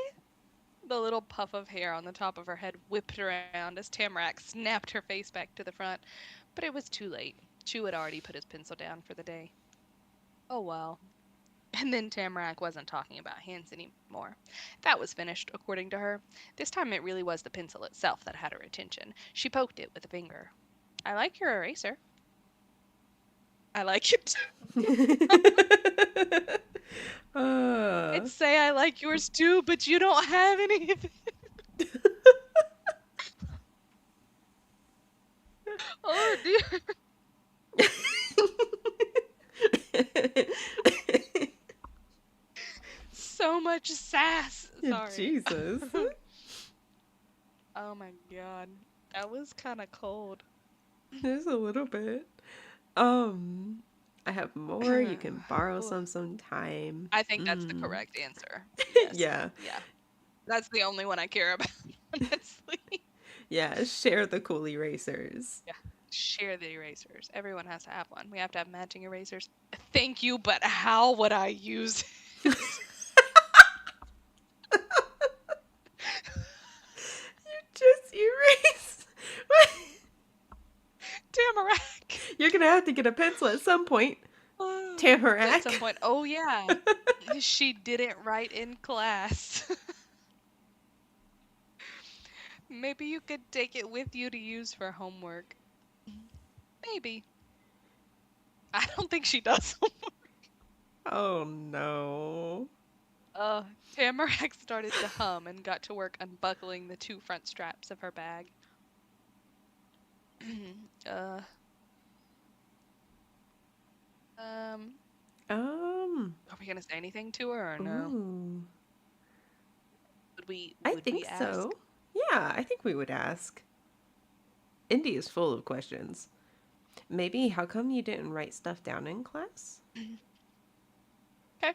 The little puff of hair on the top of her head whipped around as Tamarack snapped her face back to the front, but it was too late. Chew had already put his pencil down for the day. Oh well. And then Tamarack wasn't talking about hands anymore. That was finished, according to her. This time it really was the pencil itself that had her attention. She poked it with a finger. I like your eraser. I like it too. I'd uh, say I like yours too, but you don't have any of it. Oh dear. So much sass. Sorry. Jesus. Oh my god. That was kind of cold. Just a little bit. Um, I have more. You can borrow Oof. some sometime. I think that's the Mm. correct answer. Yes. Yeah. Yeah. That's the only one I care about, honestly. Yeah. Share the cool erasers. Yeah. Share the erasers. Everyone has to have one. We have to have matching erasers. Thank you, but how would I use it? Just erase. Tamarack. You're gonna have to get a pencil at some point. At Tamarack. some point. Oh, yeah. She didn't write in class. Maybe you could take it with you to use for homework. Maybe. I don't think she does. Oh no. Tamarack started to hum and got to work unbuckling the two front straps of her bag. uh, um, are we gonna say anything to her or no? Ooh. Would we? I Would we think ask? so. Yeah, I think we would ask. Indy is full of questions. Maybe how come you didn't write stuff down in class? Okay.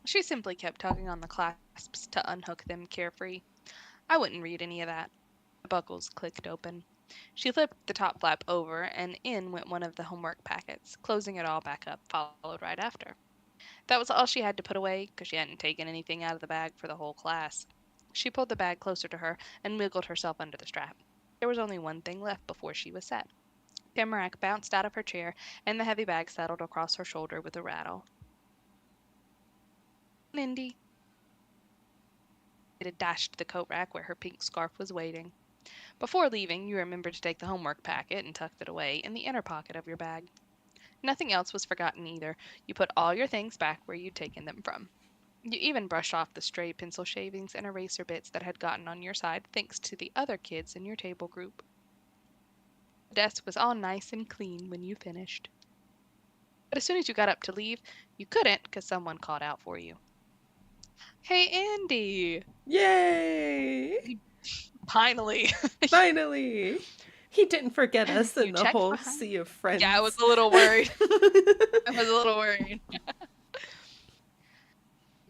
She simply kept tugging on the clasps to unhook them carefree. I wouldn't read any of that. The buckles clicked open. She flipped the top flap over, and in went one of the homework packets, closing it all back up, followed right after. That was all she had to put away, because she hadn't taken anything out of the bag for the whole class. She pulled the bag closer to her and wiggled herself under the strap. There was only one thing left before she was set. Tamarack bounced out of her chair, and the heavy bag settled across her shoulder with a rattle. Lindy. It had dashed to the coat rack where her pink scarf was waiting. Before leaving, you remembered to take the homework packet and tucked it away in the inner pocket of your bag. Nothing else was forgotten either. You put all your things back where you'd taken them from. You even brushed off the stray pencil shavings and eraser bits that had gotten on your side thanks to the other kids in your table group. The desk was all nice and clean when you finished. But as soon as you got up to leave, you couldn't because someone called out for you. Hey, Andy! Yay! Finally! Finally! He didn't forget us You in the checked whole behind. sea of friends. Yeah, I was a little worried. I was a little worried.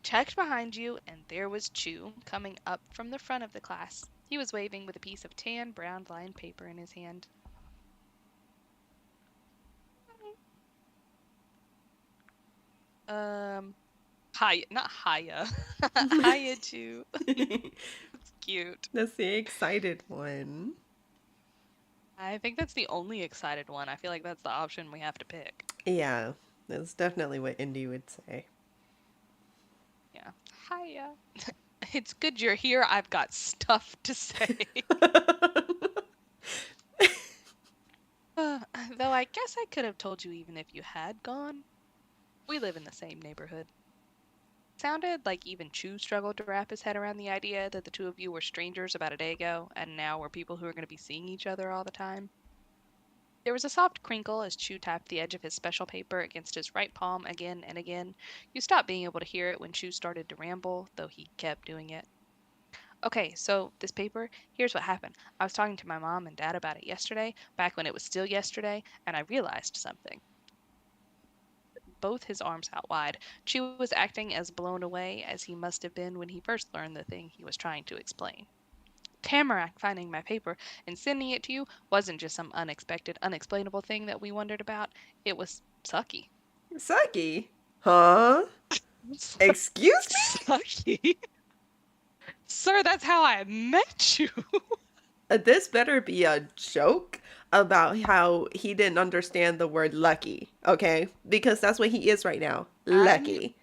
Checked behind you, and there was Chew coming up from the front of the class. He was waving with a piece of tan brown lined paper in his hand. Hiya, not Hiya. Hiya, Chew. It's cute. That's the excited one. I think that's the only excited one. I feel like that's the option we have to pick. Yeah, that's definitely what Indy would say. Yeah. Hiya. It's good you're here. I've got stuff to say. Though I guess I could have told you even if you had gone. We live in the same neighborhood. Sounded like even Chew struggled to wrap his head around the idea that the two of you were strangers about a day ago, and now we're people who are going to be seeing each other all the time. There was a soft crinkle as Chew tapped the edge of his special paper against his right palm again and again. You stopped being able to hear it when Chew started to ramble, though he kept doing it. Okay, so this paper, here's what happened. I was talking to my mom and dad about it yesterday, back when it was still yesterday, and I realized something. Both his arms out wide, Chew was acting as blown away as he must have been when he first learned the thing he was trying to explain. Tamarack finding my paper and sending it to you wasn't just some unexpected, unexplainable thing that we wondered about. It was sucky. Sucky? Huh? Excuse me? Sucky? Sir, that's how I met you. This better be a joke. about how he didn't understand the word lucky, okay? Because that's what he is right now. I knew, Lucky.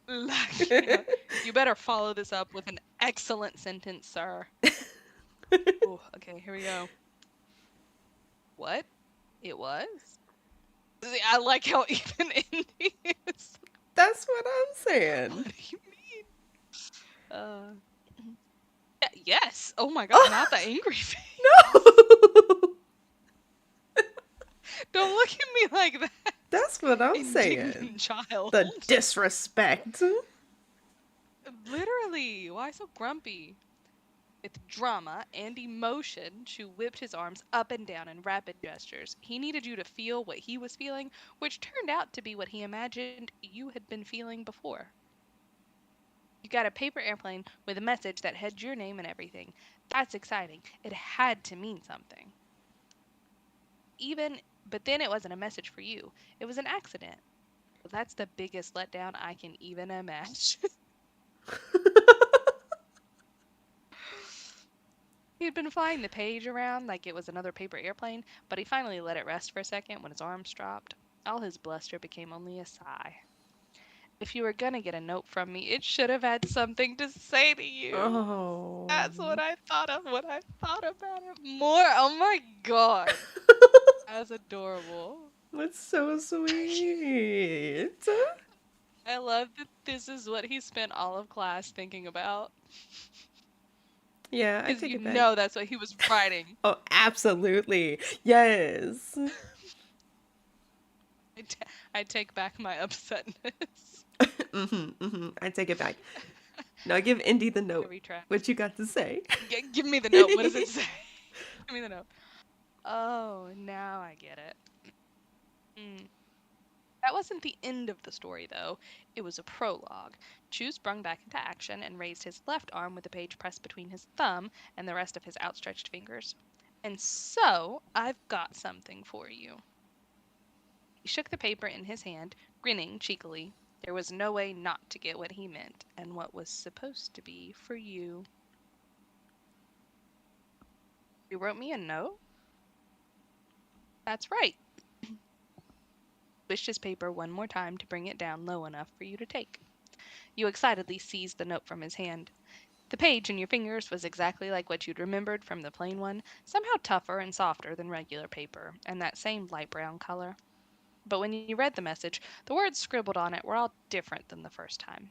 like, you better follow this up with an excellent sentence, sir. Oh, okay, here we go. What? It was? See, I like how even Indy is. That's what I'm What saying. do you mean? Uh, yes. Oh my God, Oh, not the angry face. no. Don't look at me like that. That's what I'm saying. Indignant child. The disrespect. Literally, why so grumpy? With drama and emotion, Chu whipped his arms up and down in rapid gestures. He needed you to feel what he was feeling, which turned out to be what he imagined you had been feeling before. You got a paper airplane with a message that had your name and everything. That's exciting. It had to mean something. But then it wasn't a message for you. It was an accident. Well, that's the biggest letdown I can even imagine. He had been flying the page around like it was another paper airplane, but he finally let it rest for a second when his arms dropped. All his bluster became only a sigh. If you were gonna get a note from me, it should have had something to say to you. Oh. That's what I thought of when I thought about it more. Oh my god. That's adorable. That's so sweet. I love that this is what he spent all of class thinking about. Yeah, I Because take you it back. know that's what he was writing. Oh, absolutely. Yes. I take back my upsetness. I take it back. Now give Indy the I note. retract. What you got to say? Give me the note. What does it say? Give me the note. Oh, now I get it. Mm. That wasn't the end of the story, though. It was a prologue. Chu sprung back into action and raised his left arm with the page pressed between his thumb and the rest of his outstretched fingers. And so, I've got something for you. He shook the paper in his hand, grinning cheekily. There was no way not to get what he meant, and what was supposed to be for you. You wrote me a note? That's right. Swished his paper one more time to bring it down low enough for you to take. You excitedly seized the note from his hand. The page in your fingers was exactly like what you'd remembered from the plain one, somehow tougher and softer than regular paper, and that same light brown color. But when you read the message, the words scribbled on it were all different than the first time.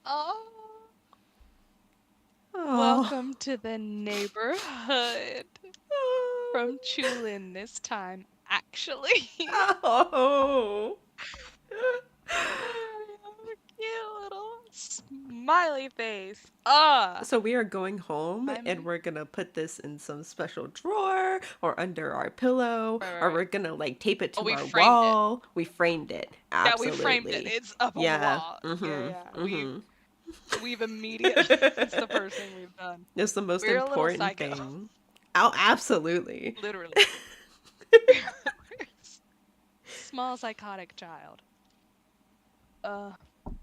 Oh, Oh. welcome to the neighborhood. From Chulin this time, actually. Oh. Cute little smiley face. Ah, So we are going home and I'm we're gonna put this in some special drawer or under our pillow, right, right, or right. we're gonna like tape it Oh, to we our framed it. wall. We framed it. Yeah, we framed it. Absolutely. It's up on the Yeah. wall. Yeah, Mm-hmm. yeah. Mm-hmm. We've immediately. That's the first thing we've done. It's the most We're a little important psycho, thing. Oh, absolutely. literally. Small psychotic child. Uh,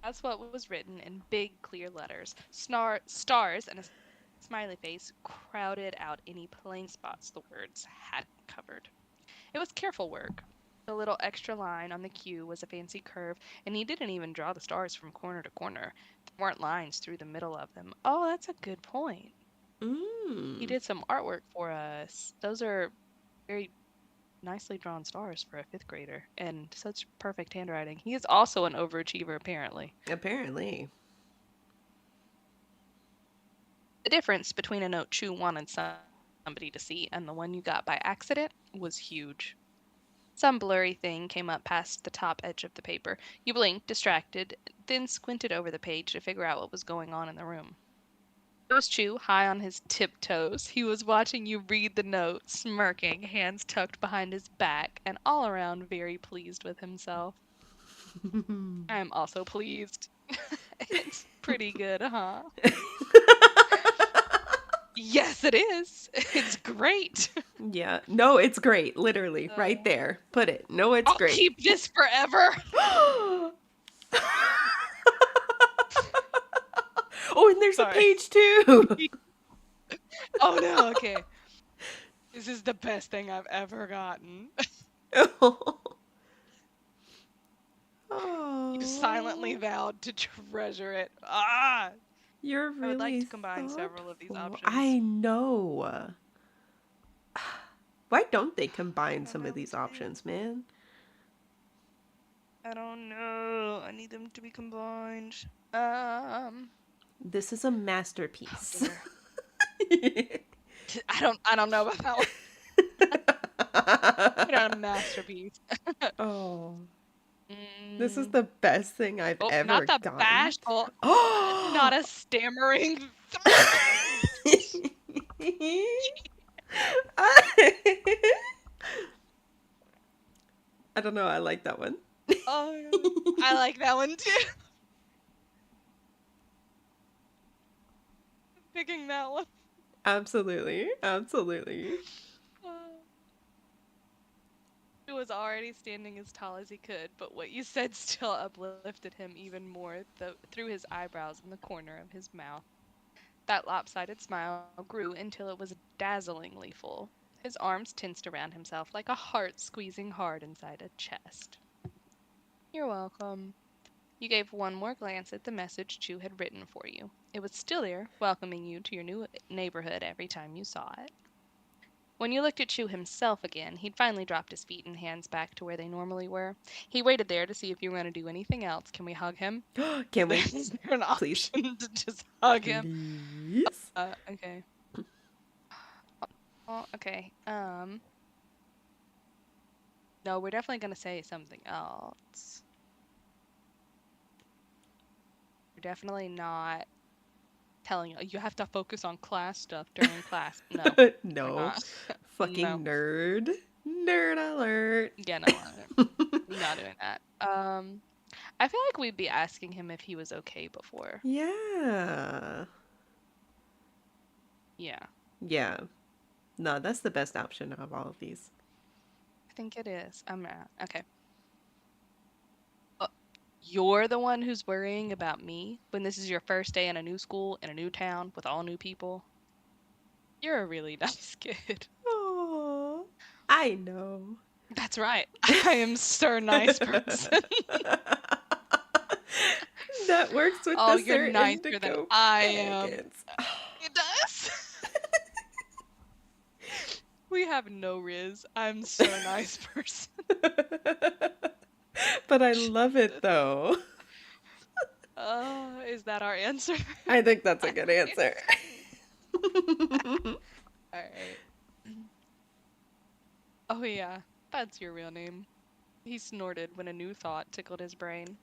that's what was written in big clear letters. Stars and a smiley face crowded out any plain spots the words had covered. It was careful work. The little extra line on the Q was a fancy curve, and he didn't even draw the stars from corner to corner. There weren't lines through the middle of them. Oh, that's a good point. He Mm. did some artwork for us. Those are very nicely drawn stars for a fifth grader, and such perfect handwriting. He is also an overachiever, apparently. Apparently. The difference between a note Chu wanted somebody to see and the one you got by accident was huge. Some blurry thing came up past the top edge of the paper. You blinked, distracted, then squinted over the page to figure out what was going on in the room. It was Chu, high on his tiptoes. He was watching you read the note, smirking, hands tucked behind his back, and all around very pleased with himself. I am also pleased. It's pretty good, huh? Yes, it is. It's great. Yeah. No, it's great. Literally, right Uh, there. Put it. No, it's I'll great. keep this forever. Oh, and there's a Sorry. page too. Oh no, okay. This is the best thing I've ever gotten. You silently Oh, vowed to treasure it. Ah! you're I would like really to combine several of these thoughtful. options. I know. Why don't they I combine don't some of know these what's good. options, man? I don't know. I need them to be combined. Um. This is a Oh masterpiece. dear. I don't know about that one. Not a masterpiece. Oh, this is Mm. the best thing I've Oh, not ever the gotten. bashful. Not Oh! a stammering. I don't know. I like that one. Oh, I like that one too. Picking that one. Absolutely. Absolutely. He was already standing as tall as he could, but what you said still uplifted him even more through his eyebrows in the corner of his mouth. That lopsided smile grew until it was dazzlingly full. His arms tensed around himself like a heart squeezing hard inside a chest. You're welcome. You gave one more glance at the message Chu had written for you. It was still there, welcoming you to your new neighborhood every time you saw it. When you looked at Chu himself again, he'd finally dropped his feet and hands back to where they normally were. He waited there to see if you were going to do anything else. Can we hug him? Can we? Is there an Please. option to just hug him? Please? Okay. Oh, okay. No, we're definitely going to say something else. We're definitely not telling you, you have to focus on class stuff during class. No, we're No. not. No. Fucking nerd. Nerd alert. Yeah, no, not doing that. I feel like we'd be asking him if he was okay before. Yeah. Yeah, Yeah. No, that's the best option of all of these. I think it is. Okay. Uh, You're the one who's worrying about me when this is your first day in a new school, in a new town, with all new people. You're a really nice kid. Oh, I know. That's right. I am Sir Nice Person. That works with Oh, the you're Sir nicer than Indigo I am. Baggins. It does. We have no Riz. I'm so nice person. But I love it though. Is that our answer? I think that's a good answer. All right. Oh yeah, that's your real name. He snorted when a new thought tickled his brain.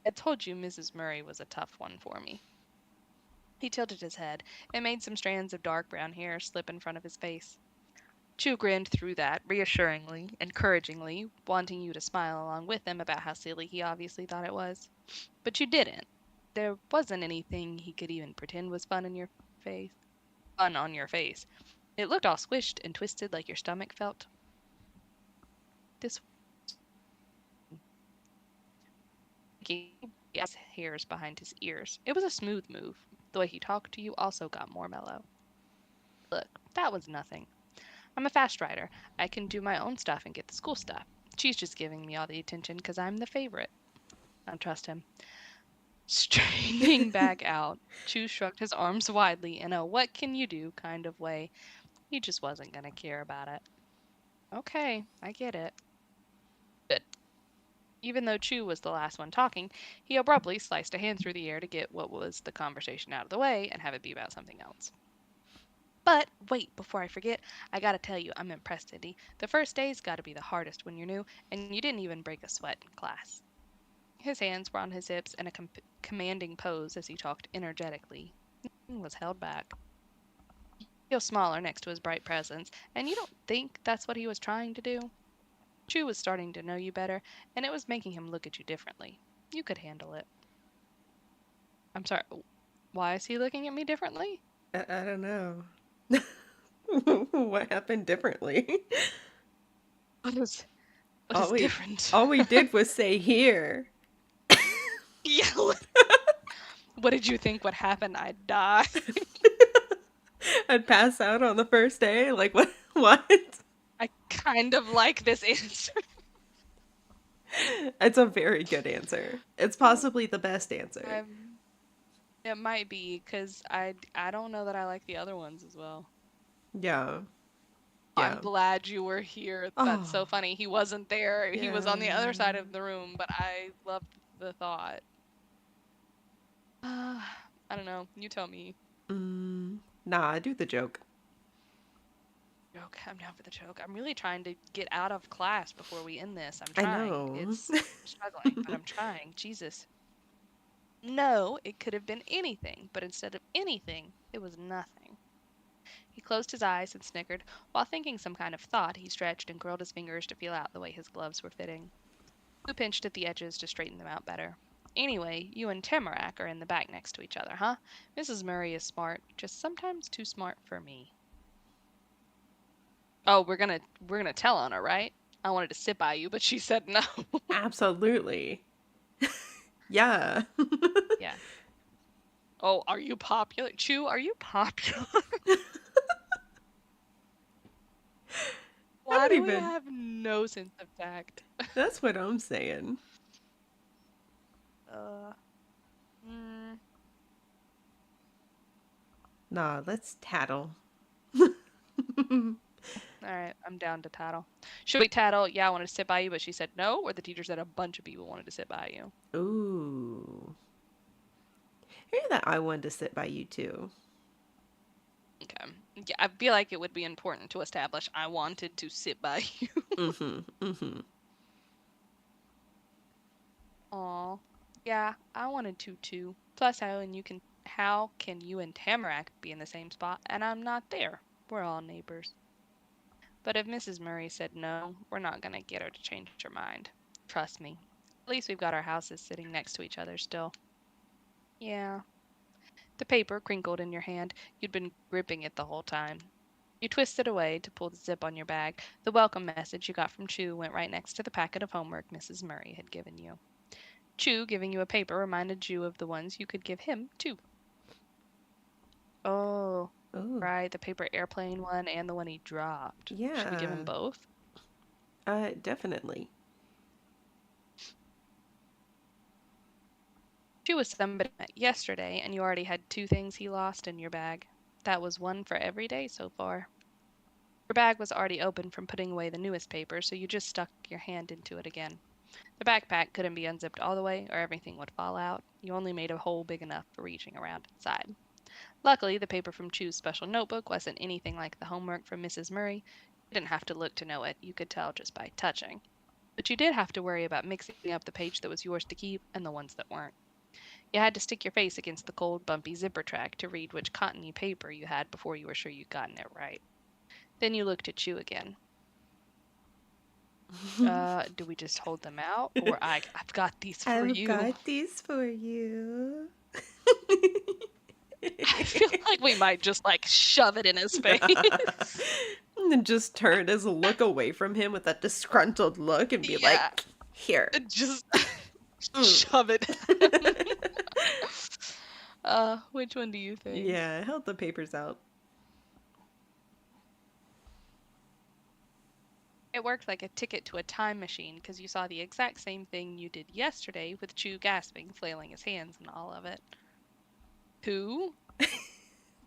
I told you Mrs. Murray was a tough one for me. He tilted his head and made some strands of dark brown hair slip in front of his face. Chu grinned through that, reassuringly, encouragingly, wanting you to smile along with him about how silly he obviously thought it was. But you didn't. There wasn't anything he could even pretend was face. Fun on your face. It looked all squished and twisted like your stomach felt. This Yes, hairs behind his ears. It was a smooth move. The way he talked to you also got more mellow. Look, that was nothing. I'm a fast rider. I can do my own stuff and get the school stuff. She's just giving me all the attention because I'm the favorite. I don't trust him. Straightening back out, Chu shrugged his arms widely in a what can you do kind of way. He just wasn't going to care about it. Okay, I get it. But even though Chu was the last one talking, he abruptly sliced a hand through the air to get what was the conversation out of the way and have it be about something else. But wait, before I forget, I gotta tell you, I'm impressed, Indy. The first day's gotta be the hardest when you're new, and you didn't even break a sweat in class. His hands were on his hips in a commanding pose as he talked energetically. Nothing was held back. He feels smaller next to his bright presence, and you don't think that's what he was trying to do? Chu was starting to know you better, and it was making him look at you differently. You could handle it. I'm sorry, why is he looking at me differently? I don't know. What happened differently? What is All we different? all we did was say here. Yeah. What did you think would happen? I'd die. I'd pass out on the first day. Like what? What? I kind of like this answer. It's a very good answer. It's possibly the best answer. I'm, it might be because I don't know that I like the other ones as well. Yeah. I'm Yeah. glad you were here. That's so Oh, funny. He wasn't there. He was yeah. on the other side of the room, but I loved the thought. I don't know. You tell me. Nah, do the joke. Joke. I'm down for the joke. I'm really trying to get out of class before we end this. I'm I trying. know. It's struggling, but I'm trying. Jesus. No, it could have been anything, but instead of anything, it was nothing. He closed his eyes and snickered. While thinking some kind of thought, he stretched and curled his fingers to feel out the way his gloves were fitting. Who pinched at the edges to straighten them out better. Anyway, you and Tamarack are in the back next to each other, huh? Mrs. Murray is smart, just sometimes too smart for me. Oh, we're gonna tell on her, right? I wanted to sit by you, but she said no. Absolutely. Yeah. Yeah. Oh, are you popular? Chew, are you popular? I Why don't do we even. have no sense of tact? That's what I'm saying. Uh, mm, Nah, let's tattle. all right, I'm down to tattle. Should we tattle? Yeah, I wanted to sit by you, but she said no. Or the teacher said a bunch of people wanted to sit by you. Ooh. Hear that I wanted to sit by you too. Okay. Yeah, I feel like it would be important to establish I wanted to sit by you. Mm-hmm. Mm-hmm. Aw. Yeah, I wanted to too. Plus, how can you and Tamarack be in the same spot and I'm not there? We're all neighbors. But if Mrs. Murray said no, we're not gonna get her to change her mind. Trust me. At least we've got our houses sitting next to each other still. Yeah. The paper crinkled in your hand. You'd been gripping it the whole time. You twisted away to pull the zip on your bag. The welcome message you got from Chu went right next to the packet of homework Mrs. Murray had given you. Chu giving you a paper reminded you of the ones you could give him, too. Oh, Oh, right, the paper airplane one and the one he dropped. Should we give him yeah. both? Definitely. Chu was somebody you met yesterday, and you already had two things he lost in your bag. That was one for every day so far. Your bag was already open from putting away the newest paper, so you just stuck your hand into it again. The backpack couldn't be unzipped all the way, or everything would fall out. You only made a hole big enough for reaching around inside. Luckily, the paper from Chu's special notebook wasn't anything like the homework from Mrs. Murray. You didn't have to look to know it, you could tell just by touching. But you did have to worry about mixing up the page that was yours to keep and the ones that weren't. You had to stick your face against the cold, bumpy zipper track to read which cottony paper you had before you were sure you'd gotten it right. Then you looked at Chu again. Do we just hold them out? Or I've got these for I've you. got these for you. I feel like we might just like shove it in his face. And then just turn his look away from him with that disgruntled look and be Yeah, like, here. just Mm. shove it. Which one do you think? Yeah, held the papers out. It worked like a ticket to a time machine because you saw the exact same thing you did yesterday with Chu gasping, flailing his hands and all of it. Who?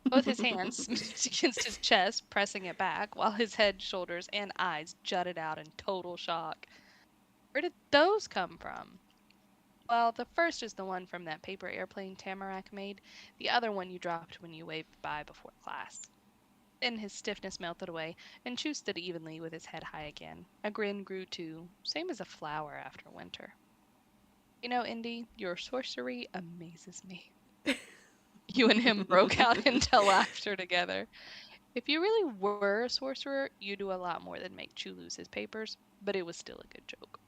Both his hands smoothed against his chest, pressing it back, while his head, shoulders, and eyes jutted out in total shock. Where did those come from? Well, the first is the one from that paper airplane Tamarack made. The other one you dropped when you waved bye before class. Then his stiffness melted away, and Chu stood evenly with his head high again. A grin grew too, same as a flower after winter. You know, Indy, your sorcery amazes me. You and him broke out into laughter together. If you really were a sorcerer, you'd do a lot more than make Chu lose his papers, but it was still a good joke.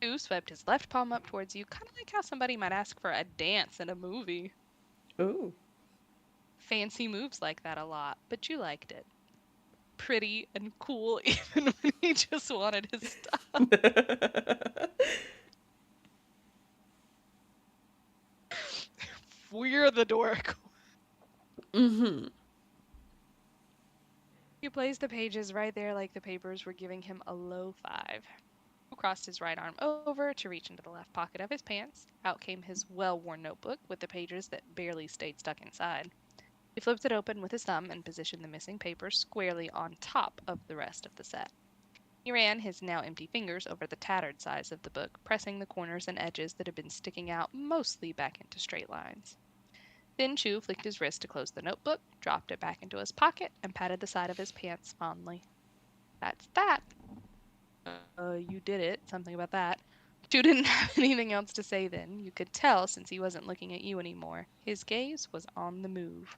Chu swept his left palm up towards you, kind of like how somebody might ask for a dance in a movie. Ooh. Fancy moves like that a lot, but you liked it. Pretty and cool, even when he just wanted his stuff. We're the dork. Mm-hmm. He placed the pages right there like the papers were giving him a low five. He crossed his right arm over to reach into the left pocket of his pants. Out came his well-worn notebook with the pages that barely stayed stuck inside. He flipped it open with his thumb and positioned the missing papers squarely on top of the rest of the set. He ran his now empty fingers over the tattered sides of the book, pressing the corners and edges that had been sticking out mostly back into straight lines. Then Chu flicked his wrist to close the notebook, dropped it back into his pocket, and patted the side of his pants fondly. That's that. You did it. Something about that. Chu didn't have anything else to say then. You could tell since he wasn't looking at you anymore. His gaze was on the move.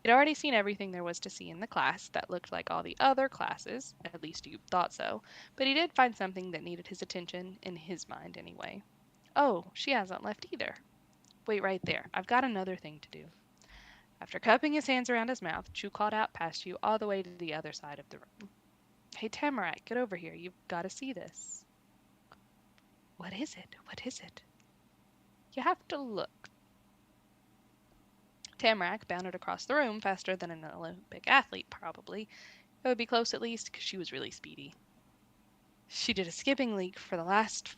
He'd already seen everything there was to see in the class that looked like all the other classes, at least you thought so, but he did find something that needed his attention, in his mind anyway. Oh, she hasn't left either. Wait right there. I've got another thing to do. After cupping his hands around his mouth, Chu called out past you all the way to the other side of the room. Hey, Tamarak, get over here. You've got to see this. What is it? What is it? You have to look. Tamarak bounded across the room faster than an Olympic athlete, probably. It would be close at least, because she was really speedy. She did a skipping leap for the last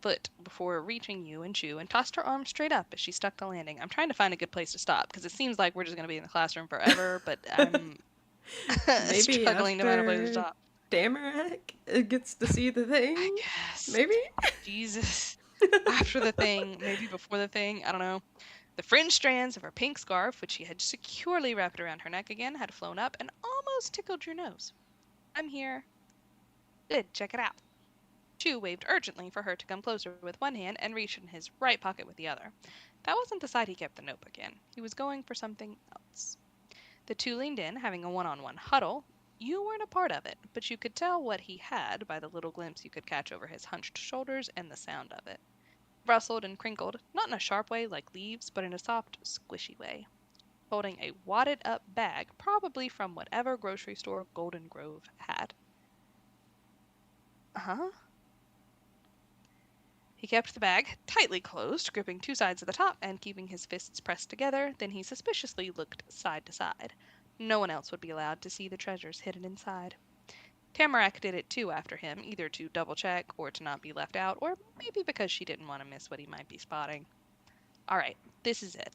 foot before reaching you and Chu and tossed her arm straight up as she stuck the landing. I'm trying to find a good place to stop, because it seems like we're just going to be in the classroom forever, but I'm Maybe struggling to find a place to after stop. Damarak gets to see the thing. I guess. Maybe? Jesus. After the thing, maybe before the thing, I don't know. The fringed strands of her pink scarf, which she had securely wrapped around her neck again, had flown up and almost tickled your nose. I'm here. Good, check it out. Chu waved urgently for her to come closer with one hand and reached in his right pocket with the other. That wasn't the side he kept the notebook in. He was going for something else. The two leaned in, having a one-on-one huddle. You weren't a part of it, but you could tell what he had by the little glimpse you could catch over his hunched shoulders and the sound of it. It rustled and crinkled, not in a sharp way like leaves, but in a soft, squishy way, holding a wadded-up bag, probably from whatever grocery store Golden Grove had. Huh? He kept the bag tightly closed, gripping two sides of the top and keeping his fists pressed together. Then he suspiciously looked side to side. No one else would be allowed to see the treasures hidden inside. Tamarak did it too after him, either to double-check or to not be left out, or maybe because she didn't want to miss what he might be spotting. All right, this is it.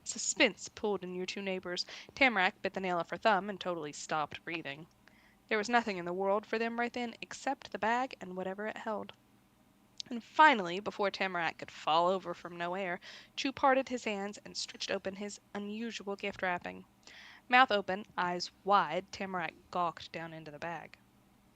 Suspense pulled in your two neighbors. Tamarak bit the nail of her thumb and totally stopped breathing. There was nothing in the world for them right then except the bag and whatever it held. And finally, before Tamarak could fall over from no air, Chu parted his hands and stretched open his unusual gift wrapping. Mouth open, eyes wide, Tamarak gawked down into the bag.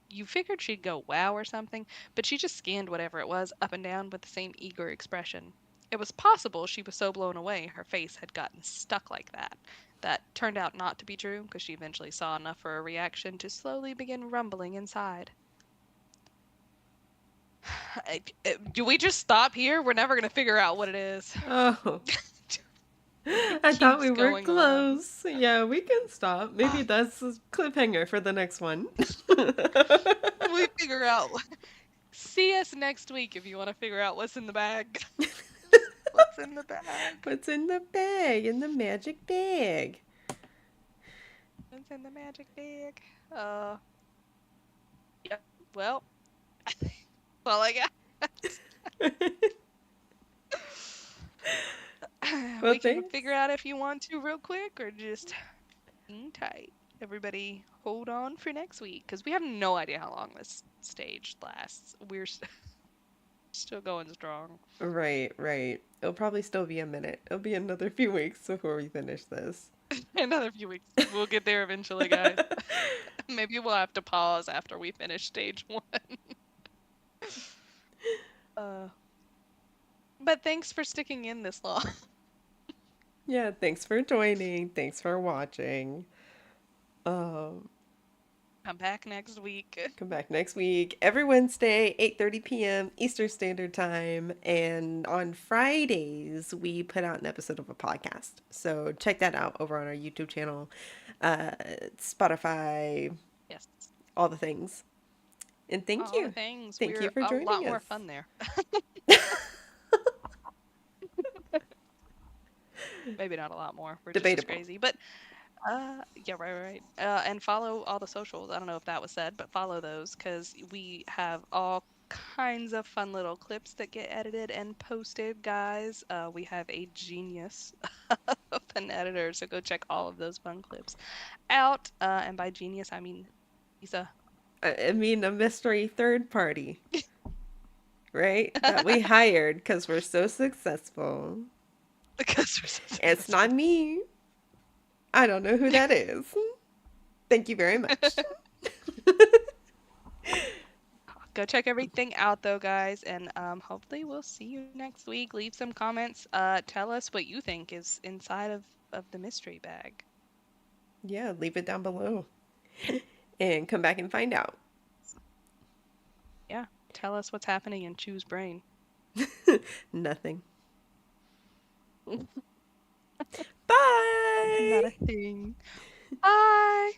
You figured she'd go wow or something, but she just scanned whatever it was up and down with the same eager expression. It was possible she was so blown away her face had gotten stuck like that. That turned out not to be true, because she eventually saw enough for a reaction to slowly begin rumbling inside. Do we just stop here? We're never going to figure out what it is. Oh. I thought we were going close. Yeah, we can stop. Maybe that's a cliffhanger for the next one. We figure out. See us next week if you want to figure out what's in the bag. What's in the bag? What's in the bag? In the magic bag. What's in the magic bag? Yep. Well, that's all I got. Well, we can thanks. figure out if you want to real quick or just hang tight. Everybody hold on for next week because we have no idea how long this stage lasts. We're still going strong. Right. It'll probably still be a minute. It'll be another few weeks before we finish this. Another few weeks. We'll get there eventually, guys. Maybe we'll have to pause after we finish stage 1. But thanks for sticking in this long. Yeah, thanks for joining. Thanks for watching. Come back next week. Come back next week, every Wednesday, 8:30 p.m. Eastern Standard Time. And on Fridays, we put out an episode of a podcast. So check that out over on our YouTube channel, Spotify, Yes. all the things. And thank you. Things. Thank you for We're joining a lot more us. fun there. Maybe not a lot more. We're Debatable. just crazy. But Yeah, right. And follow all the socials. I don't know if that was said, but follow those because we have all kinds of fun little clips that get edited and posted, guys. We have a genius of an editor, so go check all of those fun clips out. And by genius, I mean Lisa. I mean, a mystery third party, right? That we hired because we're so successful. Because we're so It's successful. not me. I don't know who that is. Thank you very much. Go check everything out though, guys, and hopefully we'll see you next week. Leave some comments. Tell us what you think is inside of the mystery bag. Yeah, leave it down below and come back and find out. Yeah, tell us what's happening in Chew's brain. Nothing. Not Bye. a thing. Bye.